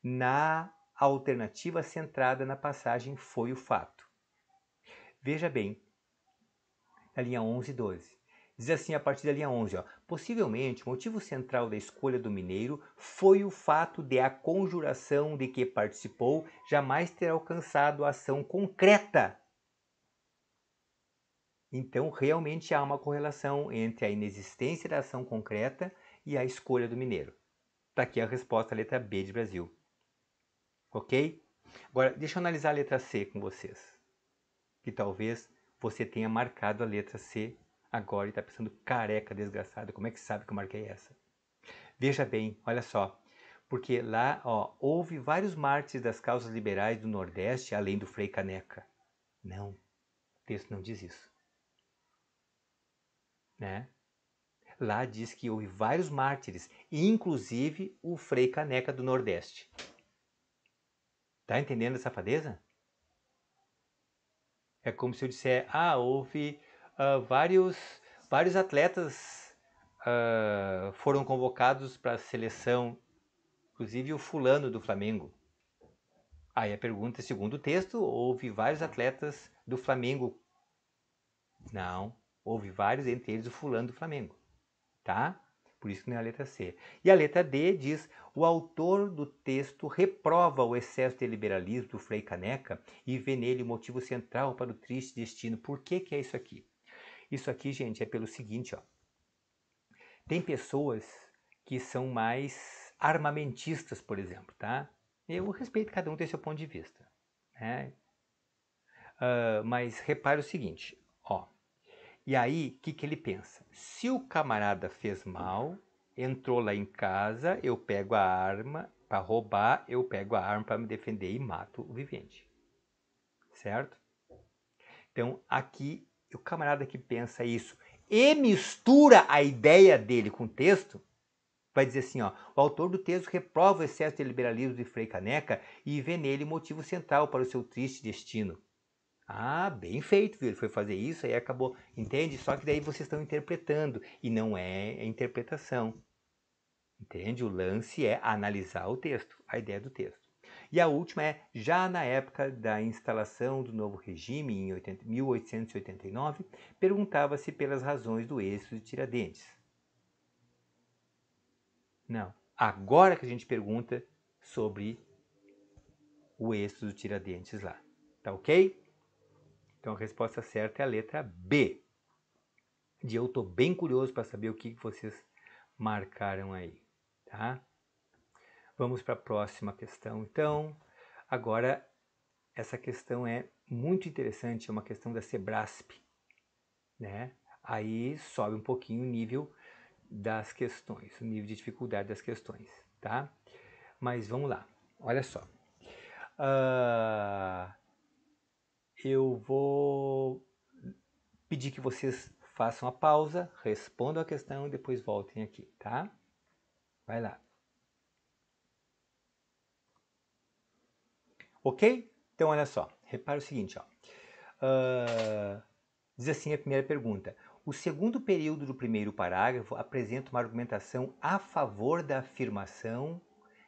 [SPEAKER 1] na alternativa centrada na passagem foi o fato. Veja bem, na linha 11 e 12. Diz assim a partir da linha 11, ó, possivelmente o motivo central da escolha do mineiro foi o fato de a conjuração de que participou jamais ter alcançado a ação concreta. Então, realmente há uma correlação entre a inexistência da ação concreta e a escolha do mineiro. Está aqui a resposta, a letra B de Brasil. Ok? Agora, deixa eu analisar a letra C com vocês. Que talvez você tenha marcado a letra C agora e está pensando, careca desgraçado, como é que sabe que eu marquei essa? Veja bem, olha só. Porque lá, ó, houve vários mártires das causas liberais do Nordeste, além do Frei Caneca. Não, o texto não diz isso. Né? Lá diz que houve vários mártires, inclusive o Frei Caneca do Nordeste. Tá entendendo a safadeza? É como se eu disser, houve vários atletas foram convocados para a seleção, inclusive o fulano do Flamengo. Aí a pergunta, segundo o texto, houve vários atletas do Flamengo. Não, houve vários, entre eles o fulano do Flamengo. Tá? Por isso que não é a letra C. E a letra D diz, o autor do texto reprova o excesso de liberalismo do Frei Caneca e vê nele o motivo central para o triste destino. Por que é isso aqui? Isso aqui, gente, é pelo seguinte, ó. Tem pessoas que são mais armamentistas, por exemplo, tá? Eu respeito, cada um tem seu ponto de vista, né? Mas repare o seguinte, ó. E aí, o que ele pensa? Se o camarada fez mal, entrou lá em casa, eu pego a arma para roubar, eu pego a arma para me defender e mato o vivente. Certo? Então, aqui, o camarada que pensa isso e mistura a ideia dele com o texto, vai dizer assim, ó, o autor do texto reprova o excesso de liberalismo de Frei Caneca e vê nele motivo central para o seu triste destino. Bem feito, viu? Ele foi fazer isso, aí acabou, entende? Só que daí vocês estão interpretando, e não é a interpretação. Entende? O lance é analisar o texto, a ideia do texto. E a última é, já na época da instalação do novo regime, em 1889, perguntava-se pelas razões do êxito de Tiradentes. Não. Agora que a gente pergunta sobre o êxito do Tiradentes lá. Tá ok? Então a resposta certa é a letra B. E eu estou bem curioso para saber o que vocês marcaram aí, tá? Vamos para a próxima questão, então. Agora, essa questão é muito interessante, é uma questão da Sebrasp, né? Aí sobe um pouquinho o nível das questões, o nível de dificuldade das questões, tá? Mas vamos lá, olha só. Eu vou pedir que vocês façam a pausa, respondam a questão e depois voltem aqui, tá? Vai lá. Ok? Então, olha só, repara o seguinte, ó. Diz assim a primeira pergunta. O segundo período do primeiro parágrafo apresenta uma argumentação a favor da afirmação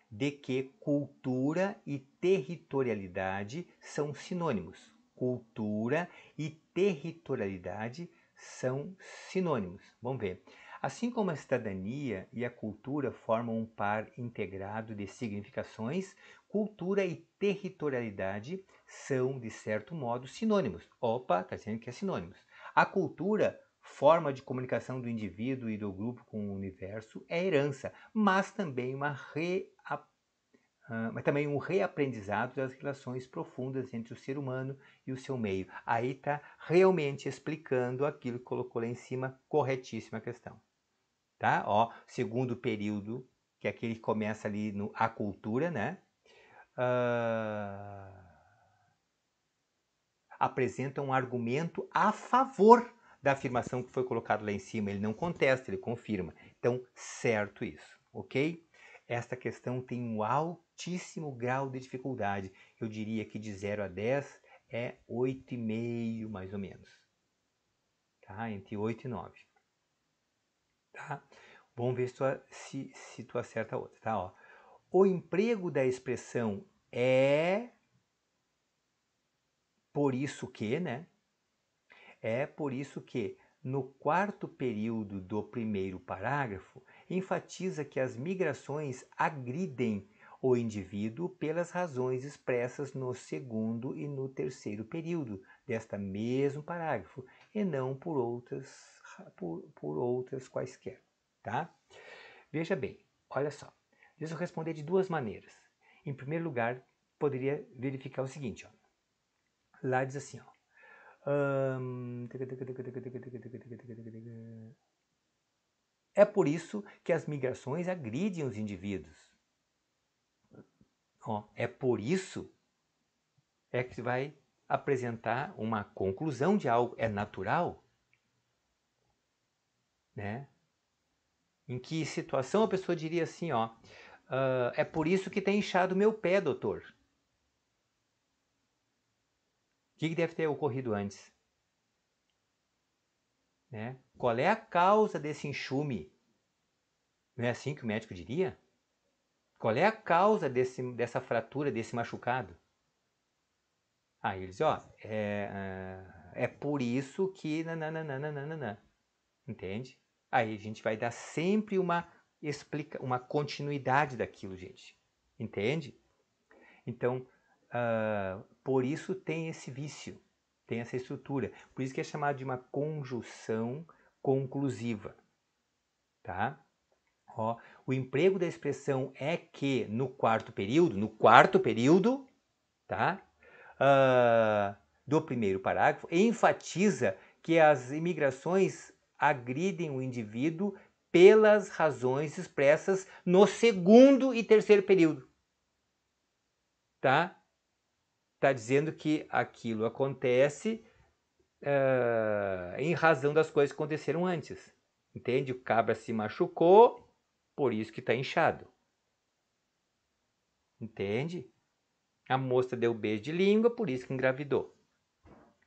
[SPEAKER 1] de que cultura e territorialidade são sinônimos. Cultura e territorialidade são sinônimos. Vamos ver. Assim como a cidadania e a cultura formam um par integrado de significações, cultura e territorialidade são, de certo modo, sinônimos. Opa, está dizendo que é sinônimos. A cultura, forma de comunicação do indivíduo e do grupo com o universo, é herança, mas também um reaprendizado das relações profundas entre o ser humano e o seu meio. Aí está realmente explicando aquilo que colocou lá em cima, corretíssima a questão. Tá? Ó, segundo período, que é aquele que começa ali no A Cultura, né? Apresenta um argumento a favor da afirmação que foi colocada lá em cima. Ele não contesta, ele confirma. Então, certo isso, ok? Esta questão tem um altíssimo grau de dificuldade. Eu diria que de 0 a 10 é 8,5 mais ou menos. Tá? Entre 8 e 9. Tá? Vamos ver se tu acerta a outra. Tá? Ó. O emprego da expressão é por isso que, né? É por isso que, no quarto período do primeiro parágrafo, enfatiza que as migrações agridem o indivíduo pelas razões expressas no segundo e no terceiro período desta mesmo parágrafo, e não por outras quaisquer. Tá? Veja bem, olha só. Deixa eu responder de duas maneiras. Em primeiro lugar, poderia verificar o seguinte, ó. Lá diz assim, ó. É por isso que as migrações agridem os indivíduos. É por isso que se vai apresentar uma conclusão de algo. É natural, né? Em que situação a pessoa diria assim, ó, é por isso que tem inchado meu pé, doutor. O que deve ter ocorrido antes? Né? Qual é a causa desse enxume? Não é assim que o médico diria? Qual é a causa dessa fratura, desse machucado? Aí ele diz, ó, é por isso que nananana, entende? Aí a gente vai dar sempre uma continuidade daquilo, gente, entende? Então, por isso tem esse vício, tem essa estrutura. Por isso que é chamado de uma conjunção conclusiva, tá? Ó, o emprego da expressão é que no quarto período, tá? Do primeiro parágrafo, enfatiza que as imigrações agridem o indivíduo pelas razões expressas no segundo e terceiro período. Tá? Tá dizendo que aquilo acontece em razão das coisas que aconteceram antes. Entende? O cabra se machucou, por isso que está inchado. Entende? A moça deu beijo de língua, por isso que engravidou.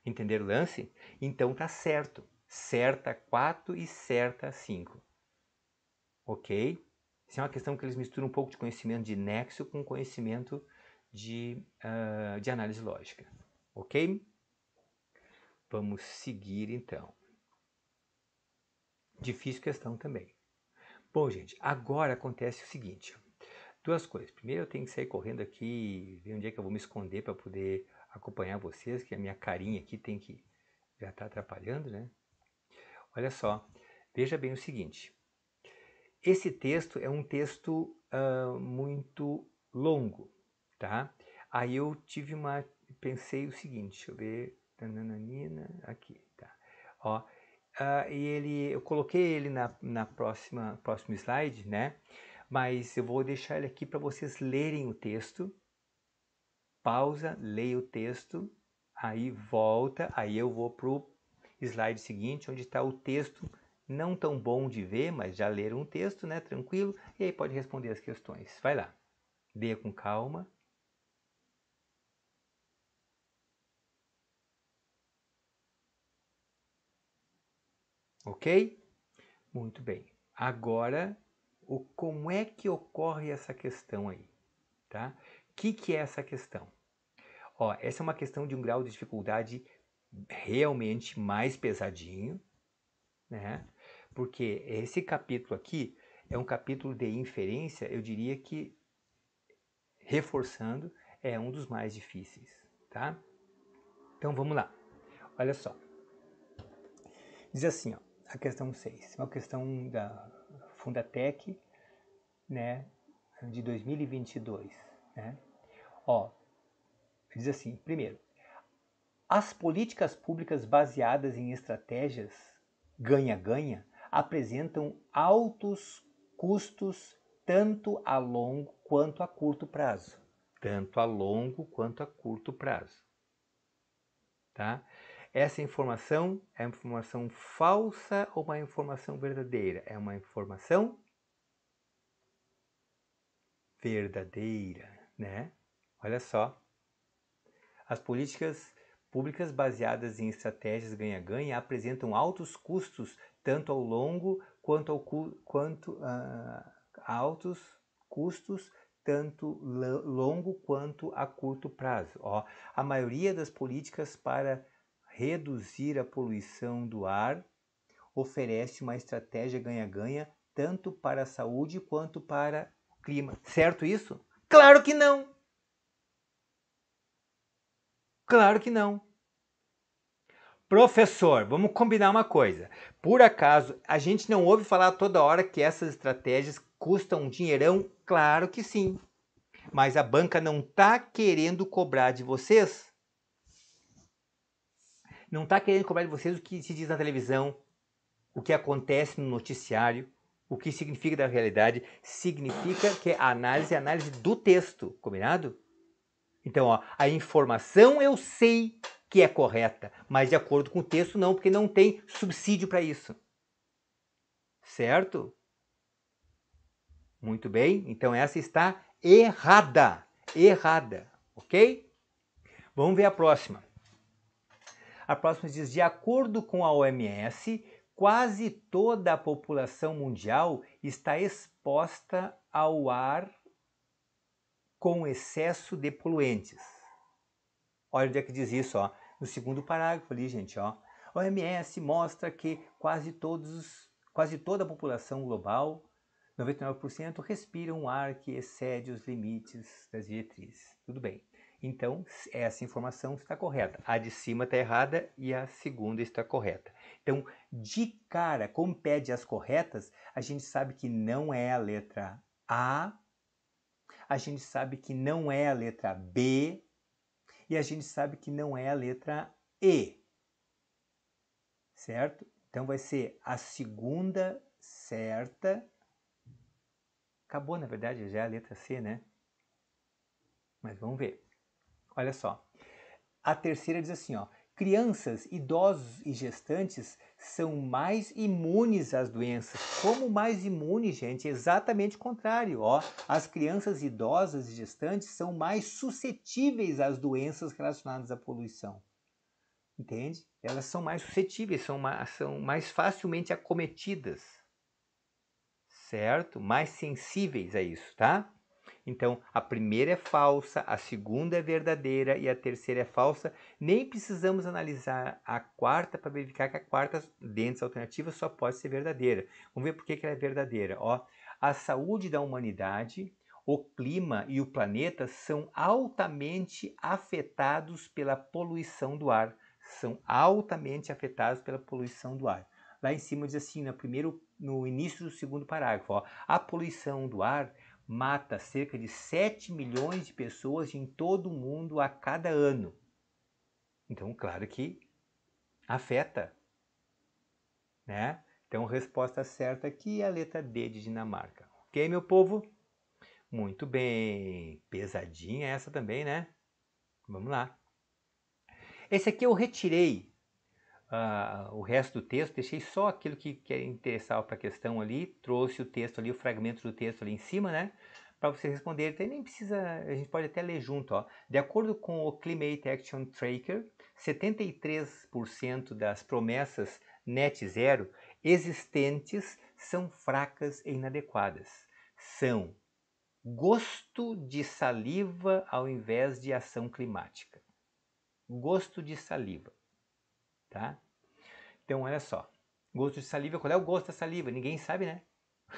[SPEAKER 1] Entenderam o lance? Então tá certo. Certa 4 e certa 5. Ok? Isso é uma questão que eles misturam um pouco de conhecimento de nexo com conhecimento de análise lógica. Ok? Vamos seguir então. Difícil questão também. Bom, gente, agora acontece o seguinte. Duas coisas. Primeiro eu tenho que sair correndo aqui, ver onde é que eu vou me esconder para poder acompanhar vocês, que a minha carinha aqui já está atrapalhando, né? Olha só, veja bem o seguinte. Esse texto é um texto muito longo, tá? Aí eu pensei o seguinte, deixa eu ver, aqui, tá? Ó, eu coloquei ele na próximo slide, né? Mas eu vou deixar ele aqui para vocês lerem o texto. Pausa, leia o texto, aí volta, aí eu vou pro slide seguinte, onde está o texto não tão bom de ver, mas já leram um texto, né? Tranquilo, e aí pode responder as questões. Vai lá, leia com calma. Ok? Muito bem. Agora, como é que ocorre essa questão aí? Tá? O que é essa questão? Ó, essa é uma questão de um grau de dificuldade realmente mais pesadinho, né? Porque esse capítulo aqui é um capítulo de inferência, eu diria que, reforçando, é um dos mais difíceis, tá? Então vamos lá. Olha só. Diz assim, ó, a questão 6, uma questão da Fundatec, né, de 2022, né? Ó, diz assim, primeiro, as políticas públicas baseadas em estratégias ganha-ganha apresentam altos custos tanto a longo quanto a curto prazo. Tanto a longo quanto a curto prazo. Tá? Essa informação é uma informação falsa ou uma informação verdadeira? É uma informação verdadeira, né? Olha só. As políticas públicas baseadas em estratégias ganha-ganha apresentam altos custos tanto ao longo altos custos tanto longo quanto a curto prazo. Ó, a maioria das políticas para reduzir a poluição do ar oferece uma estratégia ganha-ganha tanto para a saúde quanto para o clima. Certo isso? Claro que não! Claro que não! Professor, vamos combinar uma coisa. Por acaso, a gente não ouve falar toda hora que essas estratégias custam um dinheirão? Claro que sim. Mas a banca não está querendo cobrar de vocês? Não está querendo cobrar de vocês o que se diz na televisão, o que acontece no noticiário, o que significa da realidade? Significa que a análise é a análise do texto, combinado? Então, ó, a informação eu sei que é correta, mas de acordo com o texto não, porque não tem subsídio para isso. Certo? Muito bem, então essa está errada. Errada, ok? Vamos ver a próxima. A próxima diz, de acordo com a OMS, quase toda a população mundial está exposta ao ar com excesso de poluentes. Olha onde é que diz isso, ó. No segundo parágrafo ali, gente, ó. A OMS mostra que quase toda a população global, 99%, respira um ar que excede os limites das diretrizes. Tudo bem. Então, essa informação está correta. A de cima está errada e a segunda está correta. Então, de cara, como pede as corretas, a gente sabe que não é a letra A, a gente sabe que não é a letra B, e a gente sabe que não é a letra E, certo? Então vai ser a segunda certa. Acabou, na verdade, já é a letra C, né? Mas vamos ver. Olha só. A terceira diz assim, ó. Crianças, idosos e gestantes são mais imunes às doenças. Como mais imune, gente? Exatamente o contrário. Ó. As crianças idosas e gestantes são mais suscetíveis às doenças relacionadas à poluição. Entende? Elas são mais suscetíveis, são mais facilmente acometidas, certo? Mais sensíveis a isso, tá? Então, a primeira é falsa, a segunda é verdadeira e a terceira é falsa. Nem precisamos analisar a quarta para verificar que a quarta, dentre as alternativas, só pode ser verdadeira. Vamos ver por que ela é verdadeira. Ó, a saúde da humanidade, o clima e o planeta são altamente afetados pela poluição do ar. São altamente afetados pela poluição do ar. Lá em cima diz assim, no início do segundo parágrafo, ó, a poluição do ar mata cerca de 7 milhões de pessoas em todo o mundo a cada ano. Então, claro que afeta, né? Então, resposta certa aqui é a letra D de Dinamarca. Ok, meu povo? Muito bem. Pesadinha essa também, né? Vamos lá. Esse aqui eu retirei o resto do texto, deixei só aquilo que interessava para a questão ali, trouxe o texto ali, o fragmento do texto ali em cima, né? Para você responder, então nem precisa, a gente pode até ler junto, ó. De acordo com o Climate Action Tracker, 73% das promessas net zero existentes são fracas e inadequadas. São gosto de saliva ao invés de ação climática. Gosto de saliva, tá? Então, olha só. Gosto de saliva, qual é o gosto da saliva? Ninguém sabe, né?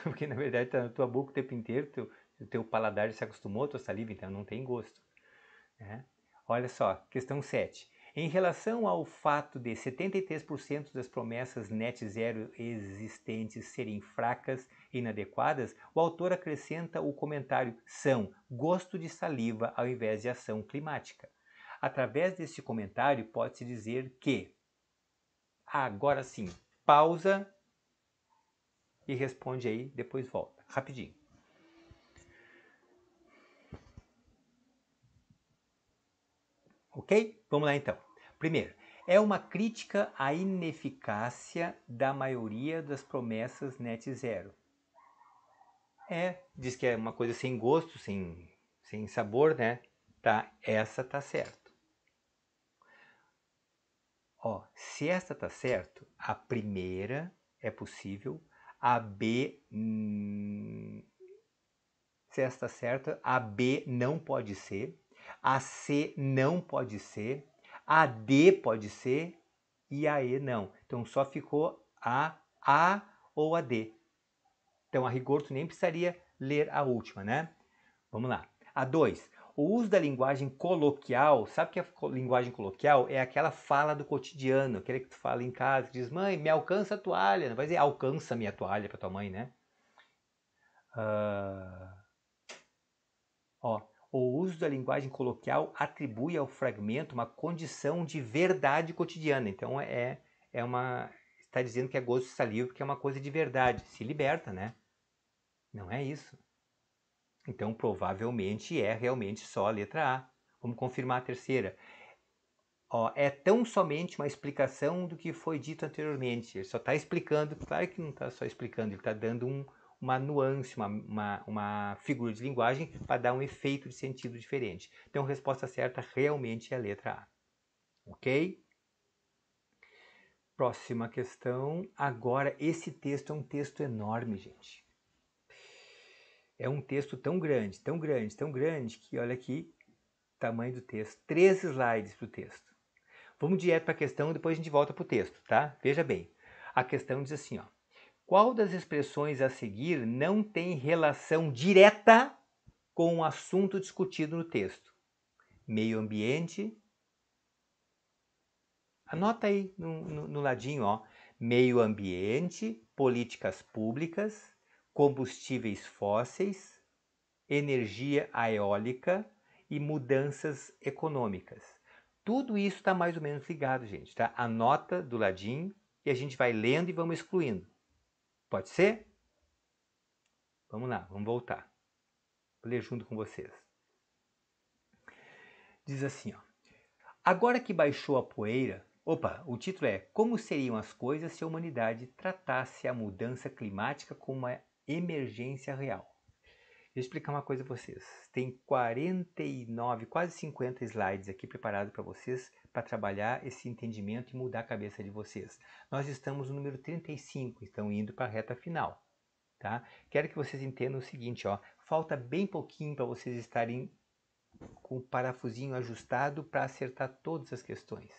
[SPEAKER 1] Porque, na verdade, tá na tua boca o tempo inteiro, o teu paladar se acostumou à tua saliva, então não tem gosto. Né? Olha só, questão 7. Em relação ao fato de 73% das promessas net zero existentes serem fracas e inadequadas, o autor acrescenta o comentário são gosto de saliva ao invés de ação climática. Através deste comentário, pode-se dizer que agora sim, pausa e responde aí, depois volta. Rapidinho. Ok? Vamos lá então. Primeiro, é uma crítica à ineficácia da maioria das promessas net zero. Diz que é uma coisa sem gosto, sem sabor, né? Tá, essa tá certo. Ó, se esta tá certo, a primeira é possível, a B se esta está certa, a B não pode ser, a C não pode ser, a D pode ser e a E não. Então só ficou a ou a D. Então a rigor tu nem precisaria ler a última, né? Vamos lá. A 2. O uso da linguagem coloquial, sabe o que é linguagem coloquial? É aquela fala do cotidiano, aquele que tu fala em casa, diz, mãe, me alcança a toalha. Não vai dizer, alcança minha toalha para tua mãe, né? Ó, o uso da linguagem coloquial atribui ao fragmento uma condição de verdade cotidiana. Então está dizendo que é gosto de saliva porque é uma coisa de verdade. Se liberta, né? Não é isso. Então provavelmente é realmente só a letra A. Vamos confirmar a terceira. Ó, é tão somente uma explicação do que foi dito anteriormente. Ele só está explicando, claro que não está só explicando, ele está dando uma nuance, uma figura de linguagem para dar um efeito de sentido diferente. Então a resposta certa realmente é a letra A. Ok? Próxima questão. Agora, esse texto é um texto enorme, gente. É um texto tão grande, tão grande, tão grande, que olha aqui, tamanho do texto. 3 slides para o texto. Vamos direto para a questão e depois a gente volta para o texto, tá? Veja bem. A questão diz assim, ó. Qual das expressões a seguir não tem relação direta com o assunto discutido no texto? Meio ambiente. Anota aí no ladinho, ó. Meio ambiente, políticas públicas, combustíveis fósseis, energia eólica e mudanças econômicas. Tudo isso está mais ou menos ligado, gente, tá? Anota do ladinho e a gente vai lendo e vamos excluindo. Pode ser? Vamos lá, vamos voltar. Vou ler junto com vocês. Diz assim, ó. Agora que baixou a poeira, o título é Como seriam as coisas se a humanidade tratasse a mudança climática como uma emergência real? Deixa eu explicar uma coisa para vocês. Tem 49, quase 50 slides aqui preparados para vocês, para trabalhar esse entendimento e mudar a cabeça de vocês. Nós estamos no número 35, estão indo para a reta final. Tá? Quero que vocês entendam o seguinte, ó, falta bem pouquinho para vocês estarem com o parafusinho ajustado para acertar todas as questões.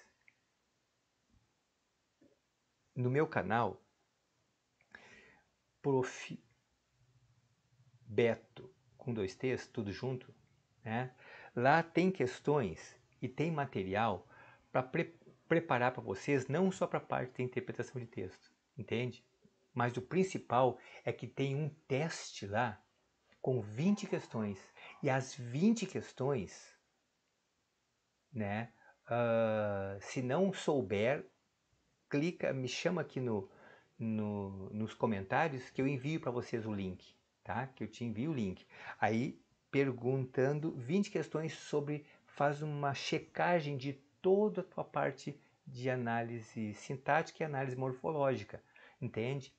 [SPEAKER 1] No meu canal, Prof. Beto, com 2 T's, tudo junto, né? Lá tem questões e tem material para preparar para vocês, não só para a parte de interpretação de texto, entende? Mas o principal é que tem um teste lá com 20 questões. E as 20 questões, né? Se não souber, clica, me chama aqui nos comentários que eu envio para vocês o link, tá? Que eu te envio o link. Aí, perguntando 20 questões sobre, faz uma checagem de toda a tua parte de análise sintática e análise morfológica, entende?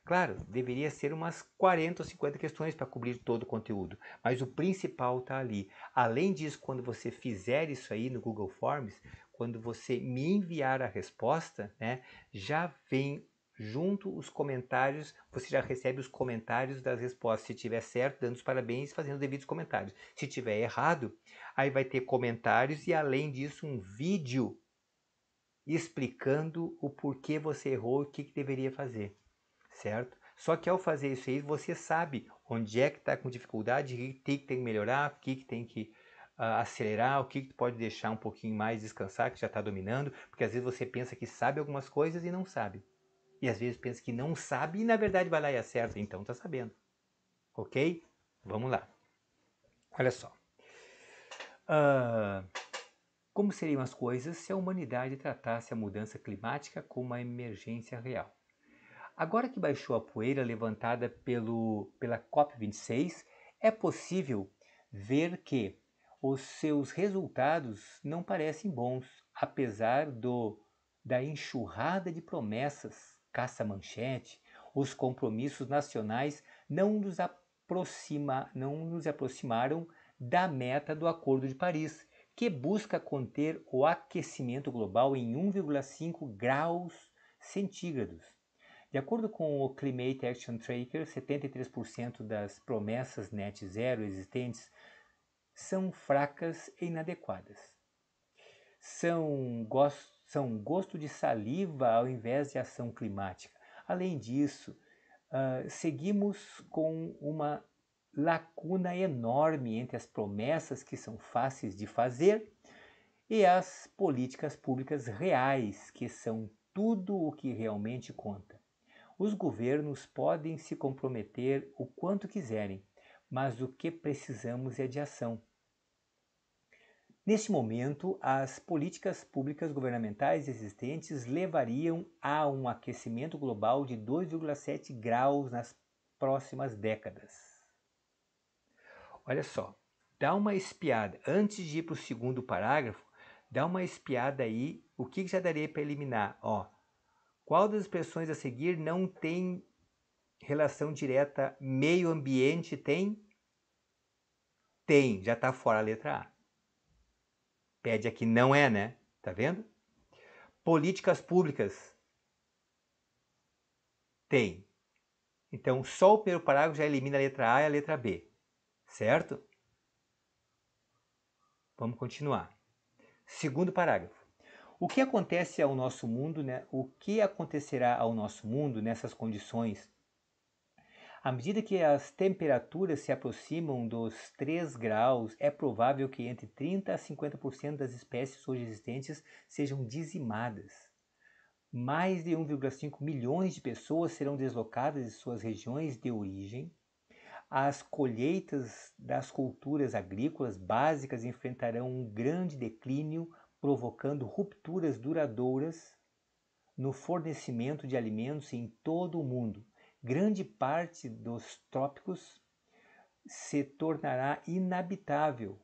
[SPEAKER 1] Claro, deveria ser umas 40 ou 50 questões para cobrir todo o conteúdo, mas o principal está ali. Além disso, quando você fizer isso aí no Google Forms, quando você me enviar a resposta, né, já vem junto os comentários, você já recebe os comentários das respostas. Se tiver certo, dando os parabéns e fazendo os devidos comentários. Se tiver errado, aí vai ter comentários e além disso um vídeo explicando o porquê você errou e o que deveria fazer, certo? Só que ao fazer isso aí, você sabe onde é que está com dificuldade, o que tem que melhorar, o que tem que acelerar, o que pode deixar um pouquinho mais descansar, que já está dominando, porque às vezes você pensa que sabe algumas coisas e não sabe. E às vezes pensa que não sabe e na verdade vai lá e acerta, então está sabendo. Ok? Vamos lá. Olha só. Como seriam as coisas se a humanidade tratasse a mudança climática como uma emergência real? Agora que baixou a poeira levantada pela COP26, é possível ver que os seus resultados não parecem bons, apesar da enxurrada de promessas, caça-manchete, os compromissos nacionais não nos aproximaram da meta do Acordo de Paris, que busca conter o aquecimento global em 1,5 graus centígrados. De acordo com o Climate Action Tracker, 73% das promessas net zero existentes são fracas e inadequadas. São gosto de saliva ao invés de ação climática. Além disso, seguimos com uma lacuna enorme entre as promessas que são fáceis de fazer e as políticas públicas reais, que são tudo o que realmente conta. Os governos podem se comprometer o quanto quiserem, mas o que precisamos é de ação. Neste momento, as políticas públicas governamentais existentes levariam a um aquecimento global de 2,7 graus nas próximas décadas. Olha só, dá uma espiada, antes de ir para o segundo parágrafo, dá uma espiada aí, o que já daria para eliminar? Ó, qual das expressões a seguir não tem relação direta meio ambiente? Tem? Tem, já está fora a letra A. Pede aqui, não é, né? Tá vendo? Políticas públicas. Tem. Então, só o primeiro parágrafo já elimina a letra A e a letra B. Certo? Vamos continuar. Segundo parágrafo. O que acontece ao nosso mundo, né? O que acontecerá ao nosso mundo nessas condições? À medida que as temperaturas se aproximam dos 3 graus, é provável que entre 30% a 50% das espécies hoje existentes sejam dizimadas. Mais de 1,5 milhões de pessoas serão deslocadas de suas regiões de origem. As colheitas das culturas agrícolas básicas enfrentarão um grande declínio, provocando rupturas duradouras no fornecimento de alimentos em todo o mundo. Grande parte dos trópicos se tornará inabitável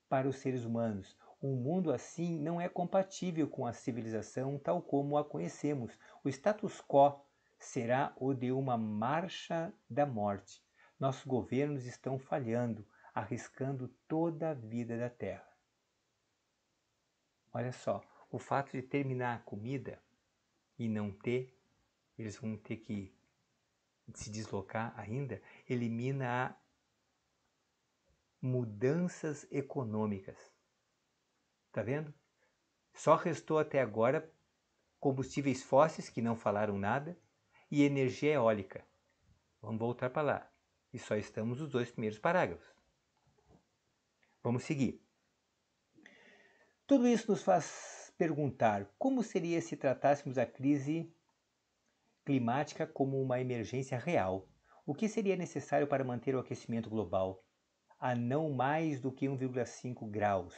[SPEAKER 1] para os seres humanos. Um mundo assim não é compatível com a civilização tal como a conhecemos. O status quo será o de uma marcha da morte. Nossos governos estão falhando, arriscando toda a vida da Terra. Olha só, o fato de terminar a comida e não ter, eles vão ter que se deslocar ainda, elimina a mudanças econômicas. Tá vendo? Só restou até agora combustíveis fósseis, que não falaram nada, e energia eólica. Vamos voltar para lá. E só estamos nos 2 primeiros parágrafos. Vamos seguir. Tudo isso nos faz perguntar como seria se tratássemos a crise climática como uma emergência real. O que seria necessário para manter o aquecimento global a não mais do que 1,5 graus?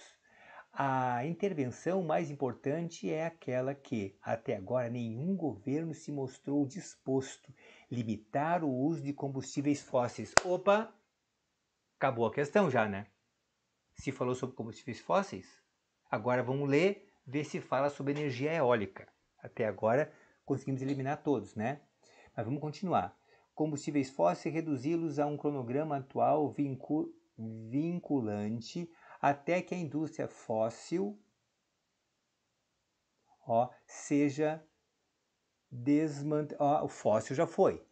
[SPEAKER 1] A intervenção mais importante é aquela que, até agora, nenhum governo se mostrou disposto a limitar o uso de combustíveis fósseis. Opa! Acabou a questão já, né? Se falou sobre combustíveis fósseis, agora vamos ler, ver se fala sobre energia eólica. Até agora conseguimos eliminar todos, né? Mas vamos continuar. Combustíveis fósseis, reduzi-los a um cronograma atual vinculante até que a indústria fóssil seja desmantelada. O fóssil já foi,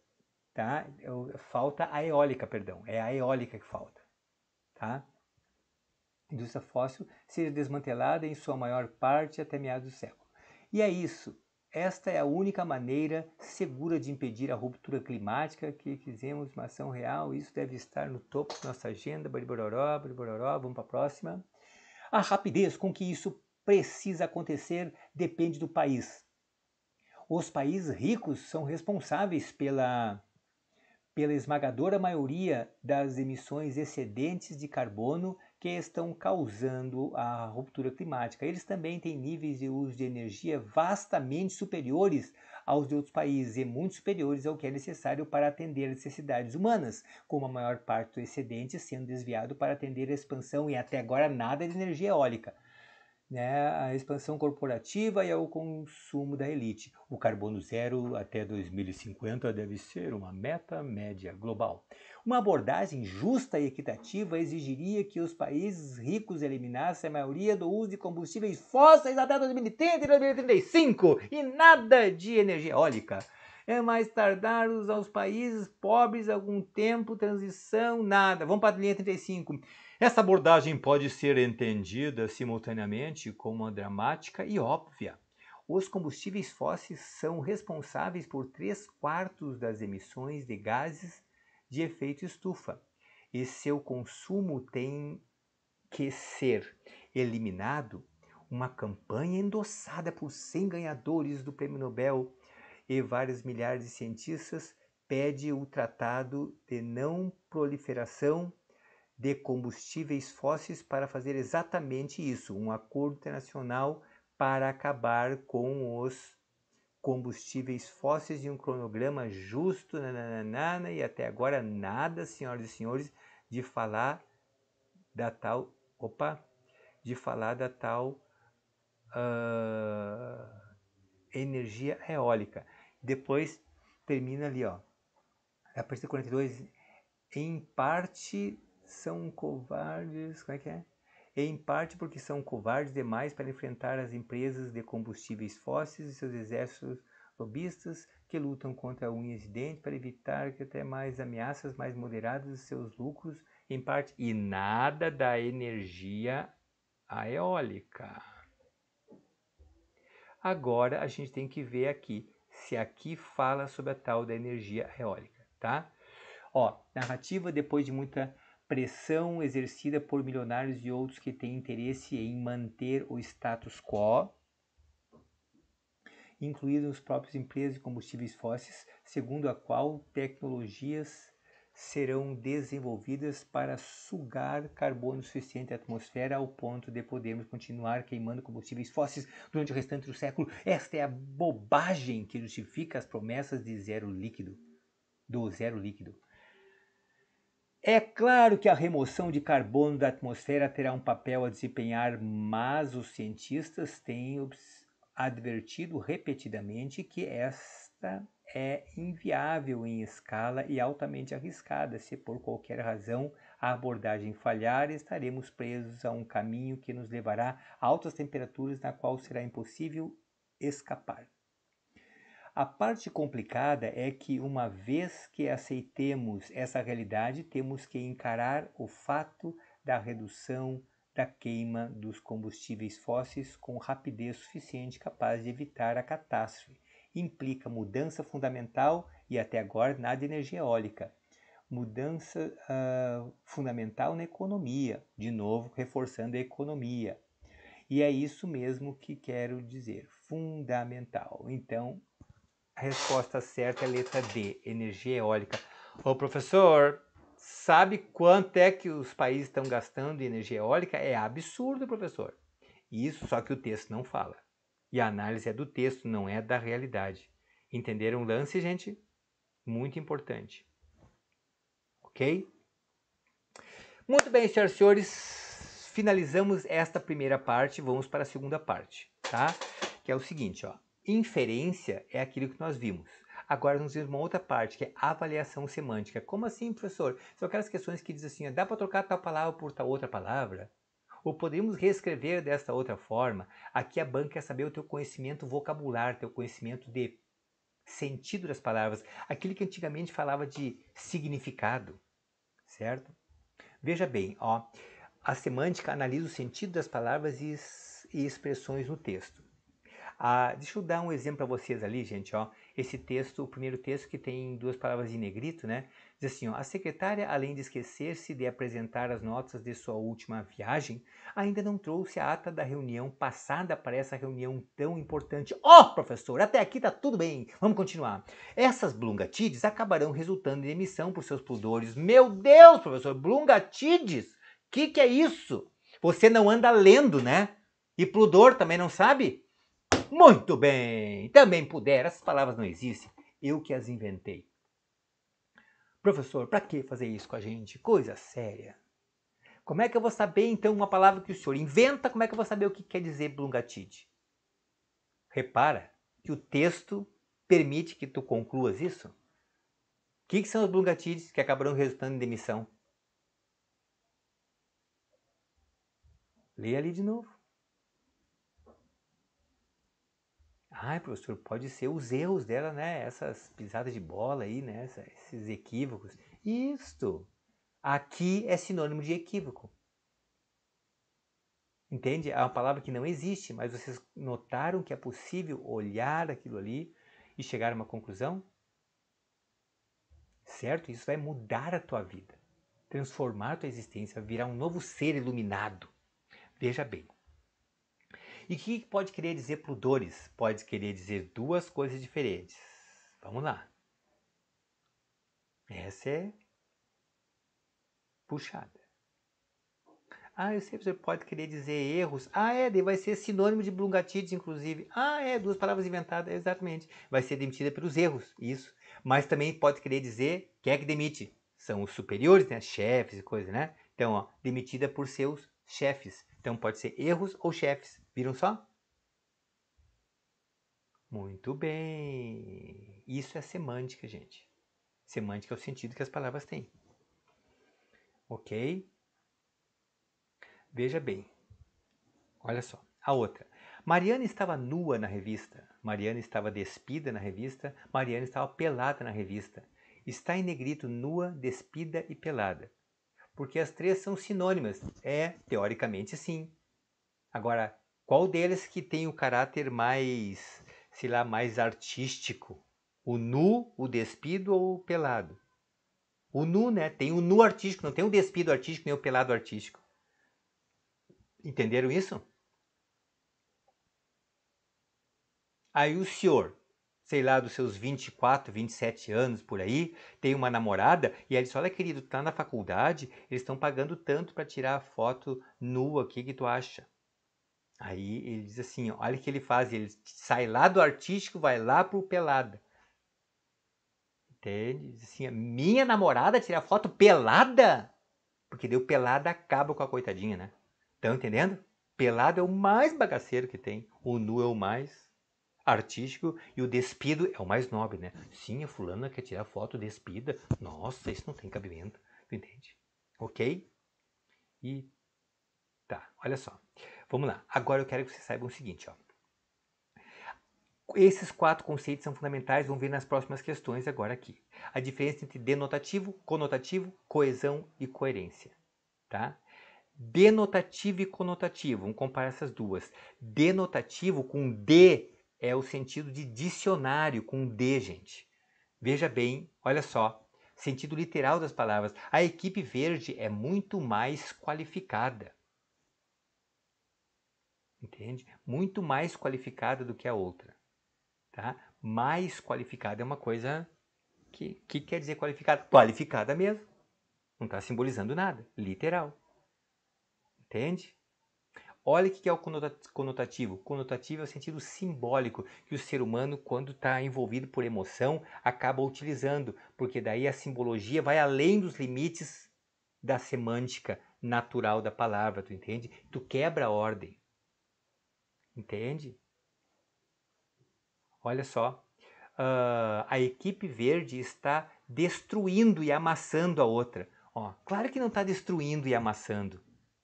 [SPEAKER 1] tá? Falta a eólica, perdão. É a eólica que falta, tá? Indústria fóssil seja desmantelada em sua maior parte até meados do século. E é isso. Esta é a única maneira segura de impedir a ruptura climática que fizemos uma ação real. Isso deve estar no topo da nossa agenda. Baribororó, baribororó. Vamos para a próxima. A rapidez com que isso precisa acontecer depende do país. Os países ricos são responsáveis pela esmagadora maioria das emissões excedentes de carbono que estão causando a ruptura climática. Eles também têm níveis de uso de energia vastamente superiores aos de outros países e muito superiores ao que é necessário para atender às necessidades humanas, com a maior parte do excedente sendo desviado para atender a expansão e até agora nada de energia eólica, né, a expansão corporativa e ao consumo da elite. O carbono zero até 2050 deve ser uma meta média global. Uma abordagem justa e equitativa exigiria que os países ricos eliminassem a maioria do uso de combustíveis fósseis até 2030 e 2035 e nada de energia eólica. É mais tardar aos países pobres algum tempo, transição, nada. Vamos para a linha 35. Essa abordagem pode ser entendida simultaneamente como dramática e óbvia. Os combustíveis fósseis são responsáveis por 3/4 das emissões de gases de efeito estufa, e seu consumo tem que ser eliminado. Uma campanha endossada por 100 ganhadores do Prêmio Nobel e vários milhares de cientistas pede o Tratado de Não Proliferação de Combustíveis Fósseis para fazer exatamente isso, um acordo internacional para acabar com os combustíveis fósseis e um cronograma justo, nananana, e até agora nada, senhoras e senhores, de falar da tal, energia eólica. Depois termina ali, ó, a partir de 42, em parte são covardes, como é que é? Em parte porque são covardes demais para enfrentar as empresas de combustíveis fósseis e seus exércitos lobistas que lutam contra unhas e dentes para evitar que até mais ameaças mais moderadas de seus lucros, em parte, e nada da energia eólica. Agora a gente tem que ver aqui, se aqui fala sobre a tal da energia eólica, tá? Ó, narrativa depois de muita pressão exercida por milionários e outros que têm interesse em manter o status quo, incluindo os próprios empresas de combustíveis fósseis, segundo a qual tecnologias serão desenvolvidas para sugar carbono suficiente da atmosfera ao ponto de podermos continuar queimando combustíveis fósseis durante o restante do século. Esta é a bobagem que justifica as promessas de zero líquido. É claro que a remoção de carbono da atmosfera terá um papel a desempenhar, mas os cientistas têm advertido repetidamente que esta é inviável em escala e altamente arriscada. Se por qualquer razão a abordagem falhar, estaremos presos a um caminho que nos levará a altas temperaturas na qual será impossível escapar. A parte complicada é que, uma vez que aceitemos essa realidade, temos que encarar o fato da redução da queima dos combustíveis fósseis com rapidez suficiente capaz de evitar a catástrofe. Implica mudança fundamental e até agora nada de energia eólica. Mudança fundamental na economia, de novo reforçando a economia. E é isso mesmo que quero dizer, fundamental. Então, A resposta certa é a letra D, energia eólica. Ô professor, sabe quanto é que os países estão gastando em energia eólica? É absurdo, professor. Isso só que o texto não fala. E a análise é do texto, não é da realidade. Entenderam o lance, gente? Muito importante. Ok? Muito bem, senhoras e senhores. Finalizamos esta primeira parte, vamos para a segunda parte, tá? Que é o seguinte, ó. Inferência é aquilo que nós vimos. Agora nós vimos uma outra parte, que é avaliação semântica. Como assim, professor? São aquelas questões que dizem assim, ó, dá para trocar tal palavra por tal outra palavra? Ou podemos reescrever desta outra forma? Aqui a banca quer saber o teu conhecimento vocabular, teu conhecimento de sentido das palavras, aquilo que antigamente falava de significado, certo? Veja bem, ó, a semântica analisa o sentido das palavras e expressões no texto. Deixa eu dar um exemplo para vocês ali, gente, ó. Esse texto, o primeiro texto que tem duas palavras em negrito, né? Diz assim, ó, a secretária, além de esquecer-se de apresentar as notas de sua última viagem, ainda não trouxe a ata da reunião passada para essa reunião tão importante. Ó, professor, até aqui tá tudo bem. Vamos continuar. Essas blungatides acabarão resultando em emissão por seus pudores. Meu Deus, professor, blungatides? Que é isso? Você não anda lendo, né? E pudor também não sabe? Muito bem, também puder. Essas palavras não existem, eu que as inventei. Professor, para que fazer isso com a gente? Coisa séria. Como é que eu vou saber então uma palavra que o senhor inventa? Como é que eu vou saber o que quer dizer blungatide? Repara que o texto permite que tu concluas isso. O que são os blungatides que acabarão resultando em demissão? Leia ali de novo. Ai, professor, pode ser os erros dela, né? Essas pisadas de bola aí, né? Esses equívocos. Isto. Aqui é sinônimo de equívoco. Entende? É uma palavra que não existe, mas vocês notaram que é possível olhar aquilo ali e chegar a uma conclusão? Certo? Isso vai mudar a tua vida, transformar a tua existência, virar um novo ser iluminado. Veja bem. E o que pode querer dizer pudores? Pode querer dizer duas coisas diferentes. Vamos lá. Essa é puxada. Eu sei, você pode querer dizer erros. Daí vai ser sinônimo de blungatides, inclusive. Duas palavras inventadas, exatamente. Vai ser demitida pelos erros, isso. Mas também pode querer dizer, quem é que demite? São os superiores, né? Chefes e coisa, né? Então, ó, demitida por seus chefes. Então, pode ser erros ou chefes. Viram só? Muito bem. Isso é semântica, gente. Semântica é o sentido que as palavras têm. Ok? Veja bem. Olha só, a outra. Mariana estava nua na revista. Mariana estava despida na revista. Mariana estava pelada na revista. Está em negrito nua, despida e pelada. Porque as três são sinônimas. Teoricamente sim. Agora, qual deles que tem o caráter mais, sei lá, mais artístico? O nu, o despido ou o pelado? O nu, né? Tem o nu artístico, não tem o despido artístico nem o pelado artístico. Entenderam isso? Aí o senhor, sei lá, dos seus 24, 27 anos por aí, tem uma namorada e ela diz, olha querido, tá na faculdade, eles estão pagando tanto para tirar a foto nua, o que que tu acha? Aí ele diz assim, olha o que ele faz, ele sai lá do artístico, vai lá pro pelada. Entende? Diz assim, minha namorada tirar foto pelada? Porque deu pelada acaba com a coitadinha, né? Estão entendendo? Pelado é o mais bagaceiro que tem, o nu é o mais artístico e o despido é o mais nobre, né? Sim, a fulana quer tirar foto despida. Nossa, isso não tem cabimento. Tu entende? Ok? E tá, olha só. Vamos lá. Agora eu quero que vocês saibam o seguinte, ó. Esses quatro conceitos são fundamentais, vamos ver nas próximas questões agora aqui. A diferença entre denotativo, conotativo, coesão e coerência, tá? Denotativo e conotativo, vamos comparar essas duas. Denotativo com D é o sentido de dicionário, com D, gente. Veja bem, olha só, sentido literal das palavras. A equipe verde é muito mais qualificada. Entende? Muito mais qualificada do que a outra. Tá? Mais qualificada é uma coisa que quer dizer qualificada? Qualificada mesmo. Não está simbolizando nada. Literal. Entende? Olha o que é o conotativo. Conotativo é o sentido simbólico que o ser humano, quando está envolvido por emoção, acaba utilizando. Porque daí a simbologia vai além dos limites da semântica natural da palavra, tu entende? Tu quebra a ordem. Entende? Olha só. A equipe verde está destruindo e amassando a outra. Ó, claro que não está destruindo e amassando.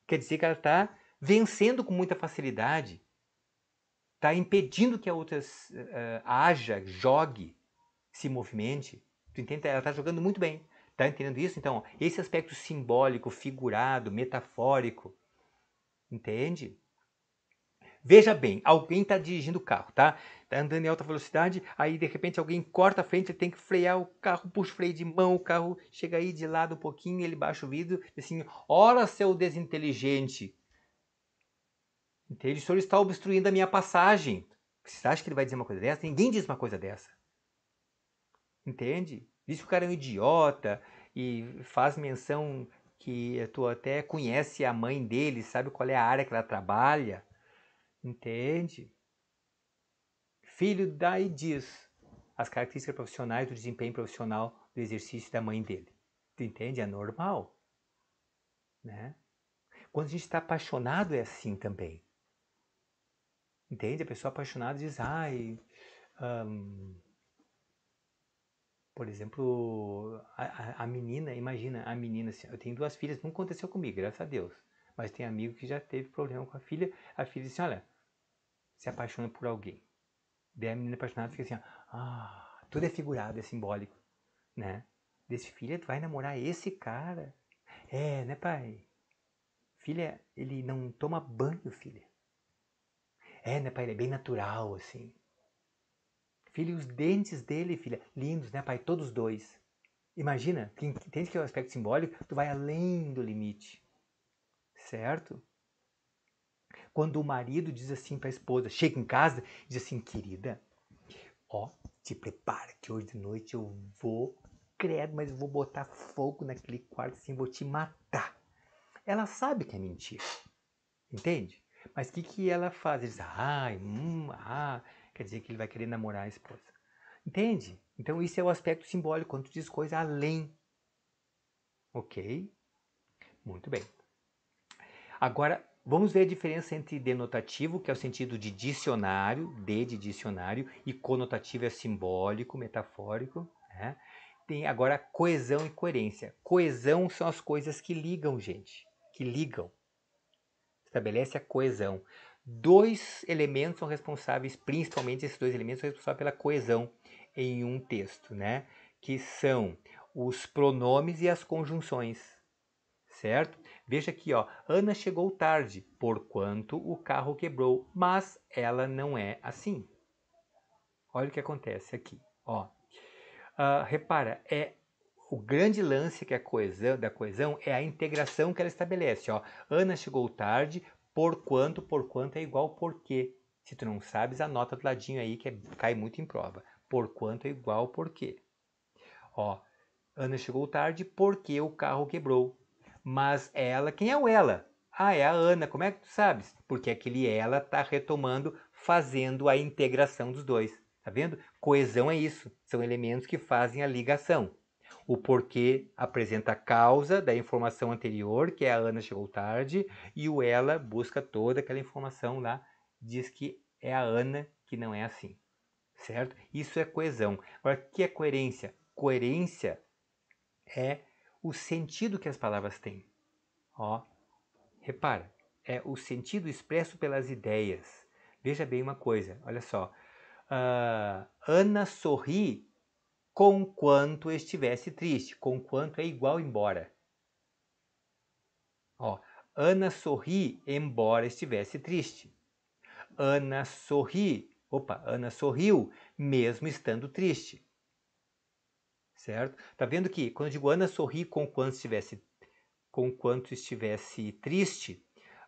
[SPEAKER 1] Quer dizer que ela está vencendo com muita facilidade. Está impedindo que a outra haja, jogue, se movimente. Tu entende? Ela está jogando muito bem. Tá entendendo isso? Então, ó, esse aspecto simbólico, figurado, metafórico, entende? Veja bem, alguém está dirigindo o carro, tá? Tá andando em alta velocidade, aí de repente alguém corta a frente, ele tem que frear o carro, puxa o freio de mão, o carro chega aí de lado um pouquinho, ele baixa o vidro, assim, ora seu desinteligente, entende? O senhor está obstruindo a minha passagem. Você acha que ele vai dizer uma coisa dessa? Ninguém diz uma coisa dessa. Entende? Diz que o cara é um idiota e faz menção que tu até conhece a mãe dele, sabe qual é a área que ela trabalha. Entende? Filho daí diz as características profissionais do desempenho profissional do exercício da mãe dele. Tu entende? É normal. Né? Quando a gente está apaixonado é assim também. Entende? A pessoa apaixonada diz, ai... por exemplo, a menina, imagina, a menina, assim, eu tenho 2 filhas, não aconteceu comigo, graças a Deus. Mas tem amigo que já teve problema com a filha diz assim, olha, se apaixona por alguém. Daí a menina apaixonada fica assim, tudo é figurado, é simbólico, né? Desse filha, tu vai namorar esse cara? É, né, pai? Filha, ele não toma banho, filha. É, né, pai? Ele é bem natural, assim. Filha, os dentes dele, filha, lindos, né, pai? Todos 2. Imagina, entende que é o aspecto simbólico? Tu vai além do limite, certo? Quando o marido diz assim para a esposa, chega em casa, diz assim, querida, ó, te prepara que hoje de noite eu vou, credo, mas eu vou botar fogo naquele quarto assim, vou te matar. Ela sabe que é mentira, entende? Mas o que ela faz? Ele diz, quer dizer que ele vai querer namorar a esposa. Entende? Então isso é o aspecto simbólico, quando tu diz coisa além. Ok? Muito bem. Agora, vamos ver a diferença entre denotativo, que é o sentido de dicionário, de dicionário, e conotativo é simbólico, metafórico. Né? Tem agora coesão e coerência. Coesão são as coisas que ligam, gente. Que ligam. Estabelece a coesão. 2 elementos são responsáveis, principalmente esses 2 elementos são responsáveis pela coesão em um texto, né? Que são os pronomes e as conjunções. Certo? Veja aqui, ó, Ana chegou tarde, porquanto o carro quebrou, mas ela não é assim. Olha o que acontece aqui, ó. Repara, o grande lance que da coesão é a integração que ela estabelece, ó. Ana chegou tarde, porquanto é igual porquê. Se tu não sabes, anota do ladinho aí que cai muito em prova. Porquanto é igual porquê. Ó, Ana chegou tarde porque o carro quebrou. Mas ela, quem é o ela? É a Ana. Como é que tu sabes? Porque aquele ela está retomando, fazendo a integração dos 2. Tá vendo? Coesão é isso. São elementos que fazem a ligação. O porquê apresenta a causa da informação anterior, que é a Ana chegou tarde, e o ela busca toda aquela informação lá, diz que é a Ana que não é assim. Certo? Isso é coesão. Agora, o que é coerência? Coerência é o sentido que as palavras têm. Ó, repara, é o sentido expresso pelas ideias. Veja bem uma coisa, olha só. Ana sorri conquanto estivesse triste. Conquanto é igual embora. Ó, Ana sorri embora estivesse triste. Ana sorriu mesmo estando triste. Certo? Tá vendo que quando eu digo Ana sorri conquanto estivesse triste,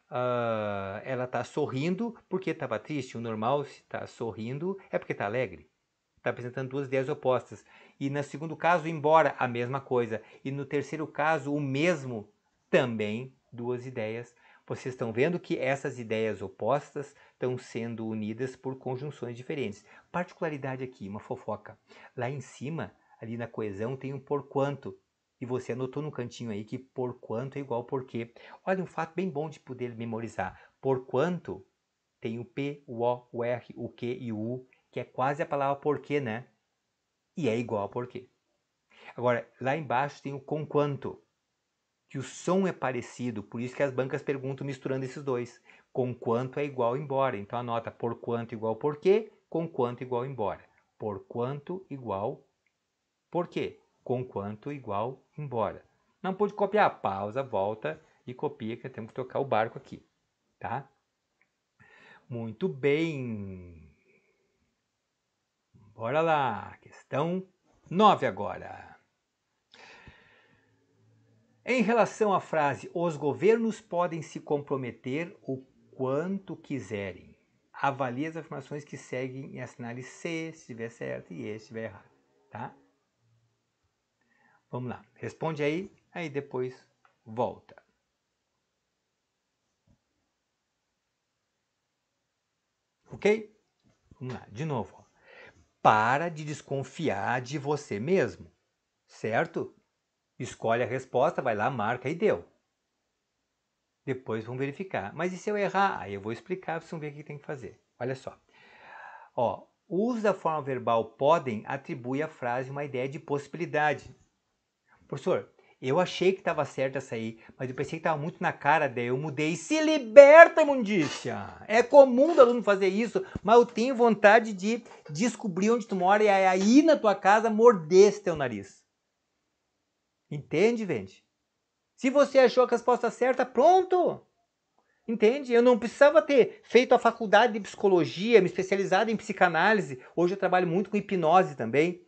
[SPEAKER 1] ela está sorrindo porque estava triste. O normal, se está sorrindo, é porque está alegre. está apresentando duas ideias opostas. E no segundo caso, embora, a mesma coisa. E no terceiro caso, o mesmo, também duas ideias. Vocês estão vendo que essas ideias opostas estão sendo unidas por conjunções diferentes. Particularidade aqui, uma fofoca. Lá em cima, ali na coesão, tem um porquanto. E você anotou no cantinho aí que porquanto é igual a porquê. Olha, um fato bem bom de poder memorizar. Porquanto tem o P, o O, o R, o Q e o U, que é quase a palavra porquê, né? E é igual a porquê. Agora, lá embaixo tem o conquanto, que o som é parecido, por isso que as bancas perguntam misturando esses dois. Conquanto é igual embora. Então anota porquanto igual porquê, conquanto igual embora. Porquanto igual porquê, conquanto igual embora. Não pode copiar, pausa, volta e copia, que temos que tocar o barco aqui, tá? Muito bem. Bora lá, questão 9 agora. Em relação à frase, os governos podem se comprometer o quanto quiserem. Avalie as afirmações que seguem e assinale C se estiver certo e E se estiver errado, tá? Vamos lá, responde aí depois volta. Ok? Vamos lá, de novo. Para de desconfiar de você mesmo, certo? Escolhe a resposta, vai lá, marca e deu. Depois vamos verificar. Mas e se eu errar? Aí eu vou explicar, vocês vão ver o que tem que fazer. Olha só. Ó, o uso da forma verbal podem atribui à frase uma ideia de possibilidade. Professor, eu achei que estava certa essa aí, mas eu pensei que estava muito na cara, daí eu mudei. Se liberta, imundícia! É comum do aluno fazer isso, mas eu tenho vontade de descobrir onde tu mora e aí na tua casa morder esse teu nariz. Entende, gente? Se você achou a resposta certa, pronto! Entende? Eu não precisava ter feito a faculdade de psicologia, me especializado em psicanálise. Hoje eu trabalho muito com hipnose também,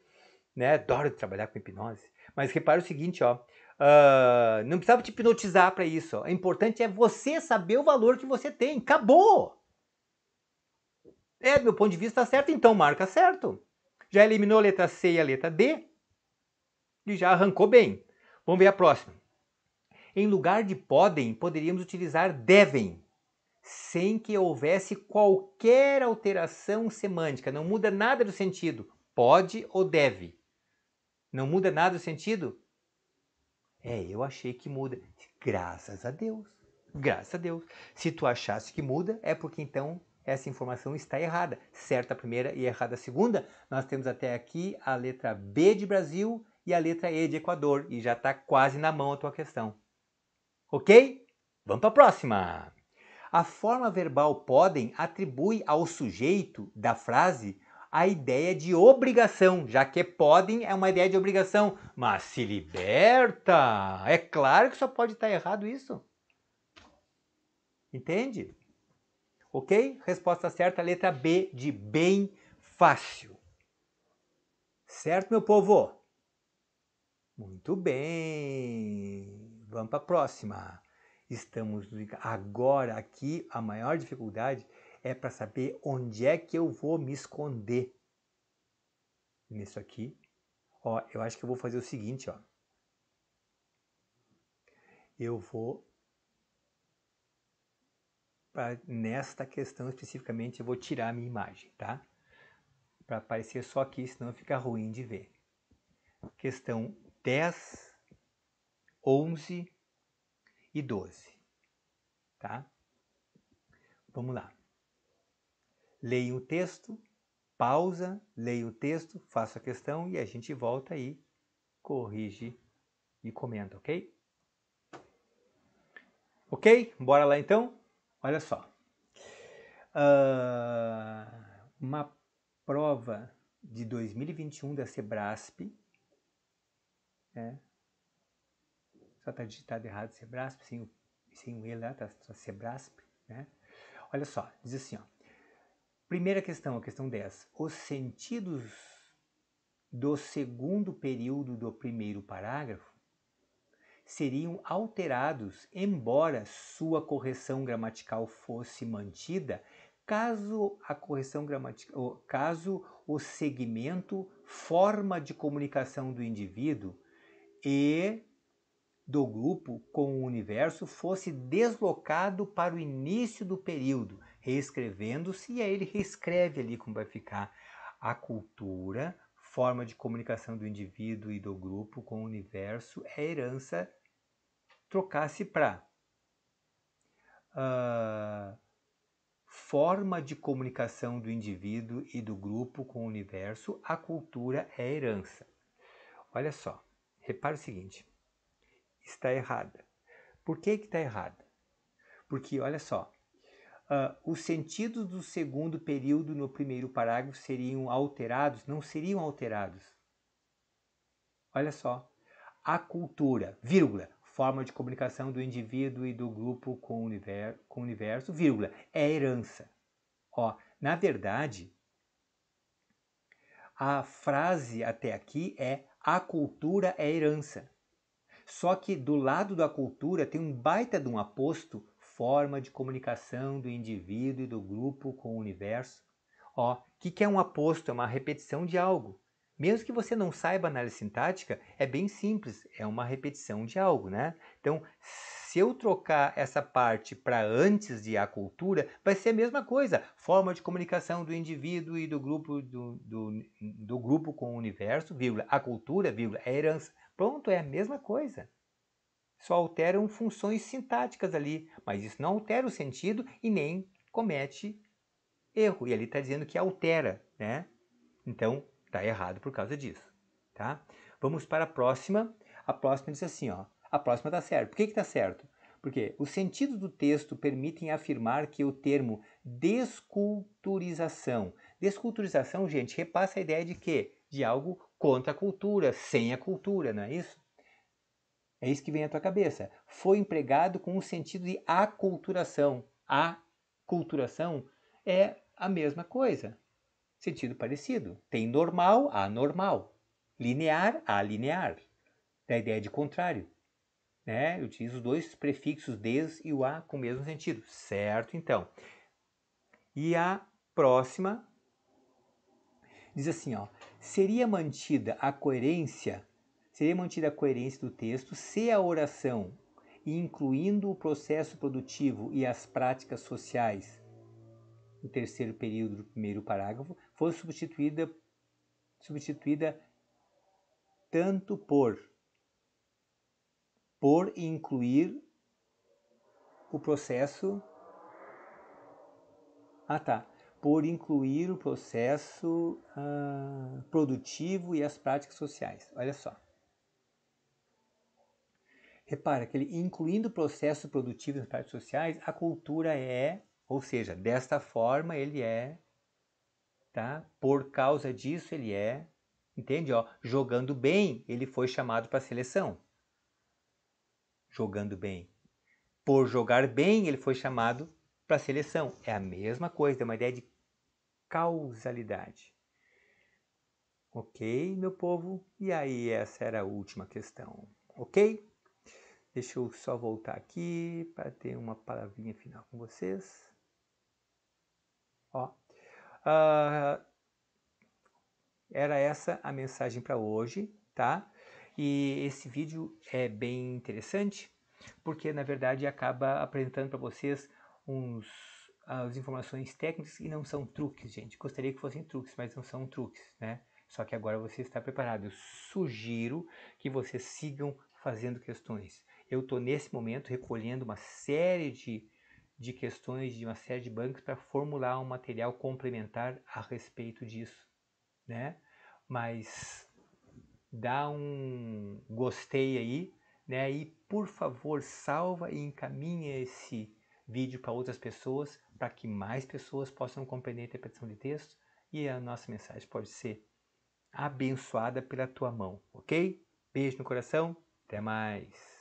[SPEAKER 1] né? Adoro trabalhar com hipnose. Mas repara o seguinte, ó. Não precisava te hipnotizar para isso. Ó. O importante é você saber o valor que você tem. Acabou! Do meu ponto de vista, tá certo, então marca certo. Já eliminou a letra C e a letra D e já arrancou bem. Vamos ver a próxima. Em lugar de podem, poderíamos utilizar devem, sem que houvesse qualquer alteração semântica. Não muda nada do sentido. Pode ou deve. Não muda nada do sentido? Eu achei que muda. Graças a Deus. Graças a Deus. Se tu achasse que muda, é porque então essa informação está errada. Certa a primeira e errada a segunda. Nós temos até aqui a letra B de Brasil e a letra E de Equador. E já está quase na mão a tua questão. Ok? Vamos para a próxima. A forma verbal podem atribui ao sujeito da frase a ideia de obrigação, já que podem é uma ideia de obrigação, mas se liberta. É claro que só pode estar errado isso. Entende? Ok? Resposta certa, letra B de bem fácil. Certo, meu povo? Muito bem. Vamos para a próxima. Estamos agora aqui, a maior dificuldade é para saber onde é que eu vou me esconder nisso aqui. Ó, eu acho que eu vou fazer o seguinte, ó. Eu vou nesta questão especificamente, eu vou tirar a minha imagem, tá? Para aparecer só aqui, senão fica ruim de ver. Questão 10, 11 e 12, tá? Vamos lá. Leia o texto, pausa, leia o texto, faça a questão e a gente volta aí, corrige e comenta, ok? Ok? Bora lá então? Olha só. Uma prova de 2021 da Sebrasp, né? Só está digitado errado Sebrasp, sem o E lá, tá Sebrasp, né? Olha só, diz assim, ó. Primeira questão, a questão 10. Os sentidos do segundo período do primeiro parágrafo seriam alterados, embora sua correção gramatical fosse mantida, caso a correção gramatical, caso o segmento, forma de comunicação do indivíduo e do grupo com o universo fosse deslocado para o início do período, reescrevendo-se, e aí ele reescreve ali como vai ficar a cultura, forma de comunicação do indivíduo e do grupo com o universo, é herança, trocasse para forma de comunicação do indivíduo e do grupo com o universo, a cultura é herança. Olha só, repara o seguinte, está errada. Por que está errada? Porque, olha só, os sentidos do segundo período no primeiro parágrafo seriam alterados? Não seriam alterados. Olha só, a cultura, vírgula, forma de comunicação do indivíduo e do grupo com o universo, vírgula, é herança. Ó, na verdade, a frase até aqui é a cultura é herança. Só que do lado da cultura tem um baita de um aposto, forma de comunicação do indivíduo e do grupo com o universo. Ó, o que é um aposto? É uma repetição de algo. Mesmo que você não saiba análise sintática, é bem simples, é uma repetição de algo, né? Então, se eu trocar essa parte para antes de a cultura, vai ser a mesma coisa. Forma de comunicação do indivíduo e do grupo, do grupo com o universo, vírgula, a cultura, vírgula, é herança. Pronto, é a mesma coisa. Só alteram funções sintáticas ali, mas isso não altera o sentido e nem comete erro. E ali está dizendo que altera, né? Então, está errado por causa disso, tá? Vamos para a próxima. A próxima diz assim, ó. A próxima está certo. Por que está certo? Porque os sentidos do texto permitem afirmar que o termo desculturização. Desculturização, gente, repassa a ideia de quê? De algo contra a cultura, sem a cultura, não é isso? É isso que vem à tua cabeça. Foi empregado com o sentido de aculturação. Aculturação é a mesma coisa. Sentido parecido. Tem normal, anormal. Linear, alinear. Da ideia de contrário. Né? Eu utilizo os dois prefixos des e o a com o mesmo sentido. Certo, então. E a próxima diz assim, ó. Seria mantida a coerência do texto se a oração, incluindo o processo produtivo e as práticas sociais, no terceiro período do primeiro parágrafo, fosse substituída tanto por incluir o processo por incluir o processo produtivo e as práticas sociais. Olha só. Repara que ele, incluindo o processo produtivo e as práticas sociais, a cultura é, ou seja, desta forma ele é, tá? Por causa disso ele é, entende? Ó, jogando bem, ele foi chamado para a seleção. Jogando bem. Por jogar bem, ele foi chamado para a seleção. É a mesma coisa, é uma ideia de causalidade. Ok, meu povo? E aí, essa era a última questão. Ok? Deixa eu só voltar aqui para ter uma palavrinha final com vocês. Ó, era essa a mensagem para hoje, tá? E esse vídeo é bem interessante, porque na verdade acaba apresentando para vocês as informações técnicas e não são truques, gente. Gostaria que fossem truques, mas não são truques, né? Só que agora você está preparado. Eu sugiro que vocês sigam fazendo questões. Eu estou nesse momento recolhendo uma série de questões de uma série de bancos para formular um material complementar a respeito disso, né? Mas dá um gostei aí, né? E por favor, salva e encaminha esse vídeo para outras pessoas, para que mais pessoas possam compreender a interpretação de texto e a nossa mensagem pode ser abençoada pela tua mão, ok? Beijo no coração, até mais!